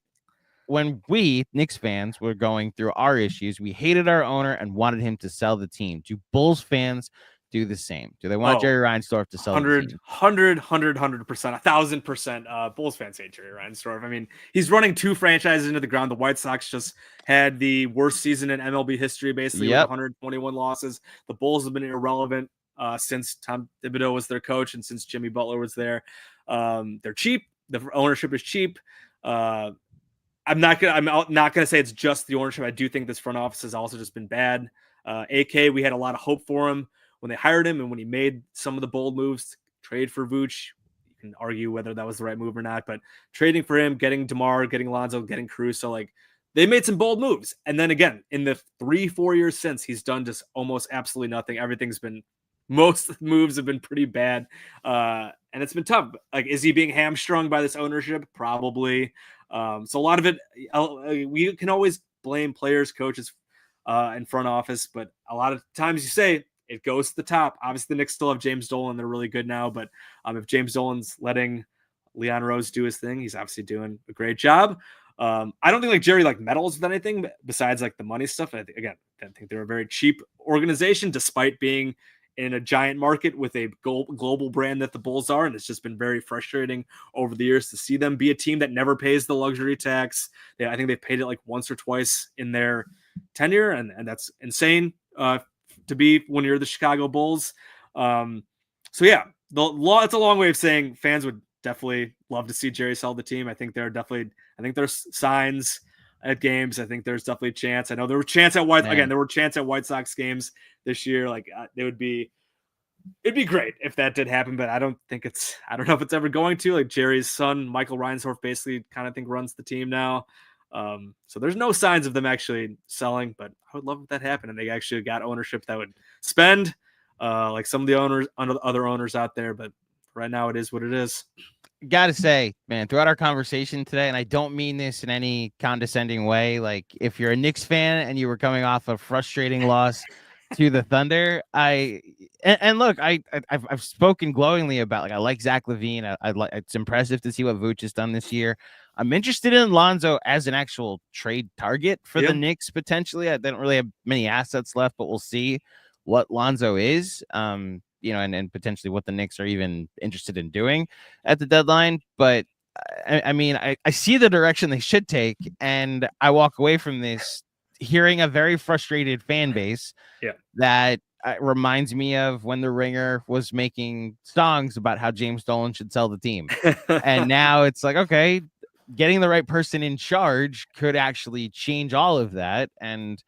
we Knicks fans were going through our issues, we hated our owner and wanted him to sell the team. Do Bulls fans do the same? Do they want Jerry Reinsdorf to sell the team? 100%, 1,000%. Bulls fans hate Jerry Reinsdorf. I mean, he's running 2 franchises into the ground. The White Sox just had the worst season in MLB history, basically, with 121 losses. The Bulls have been irrelevant since Tom Thibodeau was their coach and since Jimmy Butler was there. They're cheap. The ownership is cheap. I'm not gonna say it's just the ownership. I do think this front office has also just been bad. AK, we had a lot of hope for him when they hired him and when he made some of the bold moves, trade for Vooch. You can argue whether that was the right move or not, but trading for him, getting DeMar, getting Lonzo, getting Caruso, like they made some bold moves. And then again, in the 3-4 years since, he's done just almost absolutely nothing. Most moves have been pretty bad. And it's been tough. Like, is he being hamstrung by this ownership? Probably. So a lot of it, we can always blame players, coaches, and front office, but a lot of times you say it goes to the top. Obviously, the Knicks still have James Dolan. They're really good now, but if James Dolan's letting Leon Rose do his thing, he's obviously doing a great job. I don't think Jerry meddles with anything besides the money stuff. I think they're a very cheap organization, despite being in a giant market with a global brand that the Bulls are. And it's just been very frustrating over the years to see them be a team that never pays the luxury tax. I think they've paid it once or twice in their tenure. And that's insane to be when you're the Chicago Bulls. So yeah, it's a long way of saying fans would definitely love to see Jerry sell the team. I think there's signs at games. I think there's definitely a chance. I know there were chance at White Sox games this year. It'd be great if that did happen, but I don't know if it's ever going to. Jerry's son, Michael Reinsdorf, basically kind of runs the team now. So there's no signs of them actually selling, but I would love if that happened and they actually got ownership that would spend like some of the other owners out there. But right now it is what it is. Gotta say, man, throughout our conversation today, and I don't mean this in any condescending way, if you're a Knicks fan and you were coming off a frustrating loss to the Thunder, look, I've spoken glowingly about I like Zach LaVine. It's impressive to see what Vooch has done this year. I'm interested in Lonzo as an actual trade target for the Knicks potentially. They don't really have many assets left, but we'll see what Lonzo is. And potentially what the Knicks are even interested in doing at the deadline. But I see the direction they should take, and I walk away from this hearing a very frustrated fan base that reminds me of when the Ringer was making songs about how James Dolan should sell the team. And now it's okay, getting the right person in charge could actually change all of that. And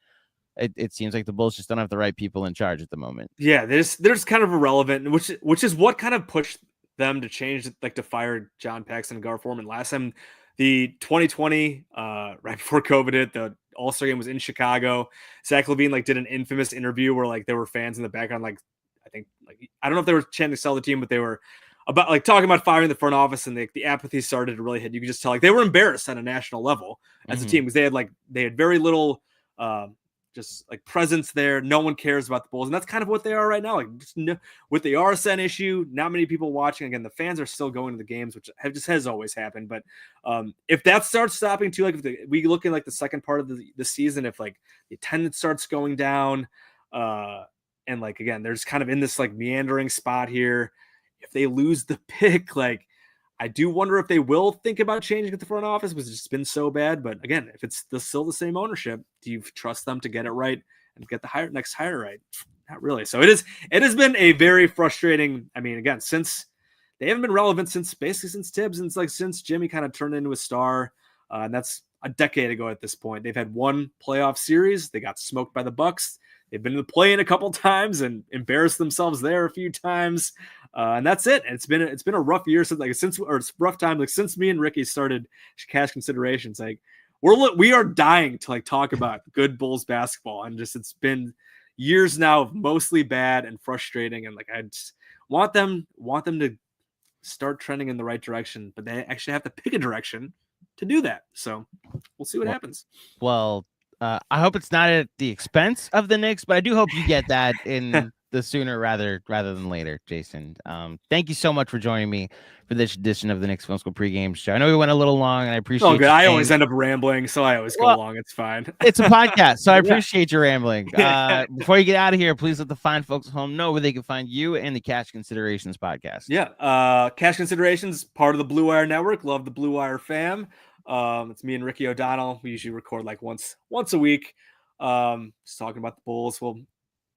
it seems like the Bulls just don't have the right people in charge at the moment. Yeah, there's kind of irrelevant, which is what kind of pushed them to change, to fire John Paxson and Gar Forman. Last time, the 2020, right before COVID hit, the All-Star game was in Chicago. Zach LaVine did an infamous interview where there were fans in the background. I don't know if they were chanting to sell the team, but they were about talking about firing the front office, and the apathy started to really hit. You could just tell they were embarrassed on a national level as a team because they had very little just like presence there. No one cares about the Bulls, and that's kind of what they are right now. Like with the RSN issue, not many people watching. Again, the fans are still going to the games, which has always happened. But if that starts stopping too, like if we look in like the second part of the season, if like the attendance starts going down, and like again, they're just kind of in this like meandering spot here. If they lose the pick, like I do wonder if they will think about changing at the front office, because it's just been so bad. But again, if it's still the same ownership, do you trust them to get it right and get the next hire right? Not really. So it has been a very frustrating. I mean, again, since they haven't been relevant since Tibbs, and it's like since Jimmy kind of turned into a star, and that's a decade ago at this point. They've had one playoff series. They got smoked by the Bucks. They've been in the play-in a couple times and embarrassed themselves there a few times, and that's it. And it's been a rough year since rough time since me and Ricky started Cash Considerations. Like we are dying to like talk about good Bulls basketball, and just it's been years now of mostly bad and frustrating. And like I just want them to start trending in the right direction, but they actually have to pick a direction to do that. So we'll see what happens. Well. I hope it's not at the expense of the Knicks, but I do hope you get that in the sooner rather than later, Jason. Thank you so much for joining me for this edition of the Knicks Film School pregame show. I know we went a little long, and I appreciate it. Oh, good. I always end up rambling, so I always go long. It's fine. It's a podcast, so I appreciate your rambling. Before you get out of here, please let the fine folks at home know where they can find you and the Cash Considerations podcast. Yeah. Cash Considerations, part of the BlueWire network. Love the BlueWire fam. It's me and Ricky O'Donnell. We usually record like once a week. Just talking about the Bulls. We'll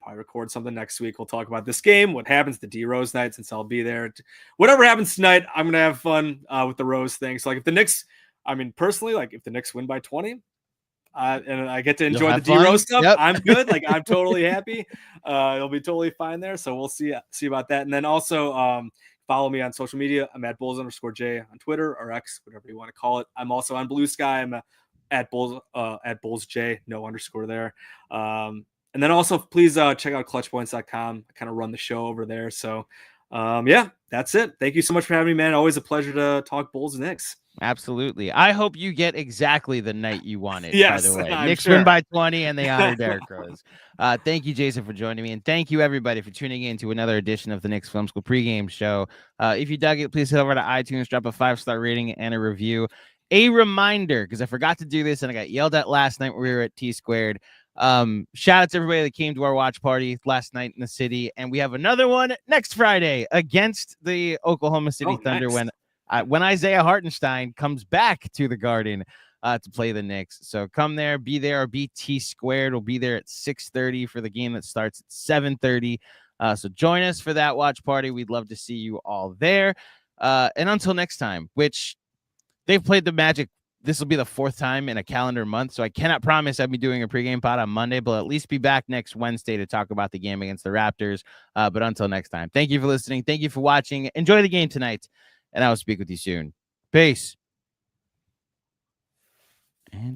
probably record something next week. We'll talk about this game, what happens to D Rose night, since I'll be there. Whatever happens tonight, I'm gonna have fun with the Rose thing. So like if the Knicks, I mean personally, like if the Knicks win by 20, and I get to enjoy the D Rose stuff, yep. I'm good. Like I'm totally happy. It'll be totally fine there. So we'll see about that. And then also follow me on social media. I'm at Bulls_J on Twitter or X, whatever you want to call it. I'm also on Blue Sky. I'm at BullsJ, no underscore there. And then also please check out clutchpoints.com. I kind of run the show over there. So yeah, that's it. Thank you so much for having me, man. Always a pleasure to talk Bulls and Knicks. Absolutely. I hope you get exactly the night you wanted. Yes, by the way, I'm Knicks sure. win by 20 and they honor Derrick Rose. Thank you, Jason, for joining me, and thank you everybody for tuning in to another edition of the Knicks Film School pregame show. If you dug it, please head over to iTunes, drop a 5-star rating and a review. A reminder, because I forgot to do this and I got yelled at last night when we were at T Squared. Shout out to everybody that came to our watch party last night in the city, and we have another one next Friday against the Oklahoma City Thunder when Isaiah Hartenstein comes back to the Garden to play the Knicks. So come there, be there, or be T Squared. We'll be there at 6:30 for the game that starts at 7:30. So join us for that watch party. We'd love to see you all there. And until next time, which they've played the Magic. This will be the 4th time in a calendar month, so I cannot promise I'll be doing a pregame pod on Monday, but at least be back next Wednesday to talk about the game against the Raptors. But until next time, thank you for listening. Thank you for watching. Enjoy the game tonight, and I will speak with you soon. Peace.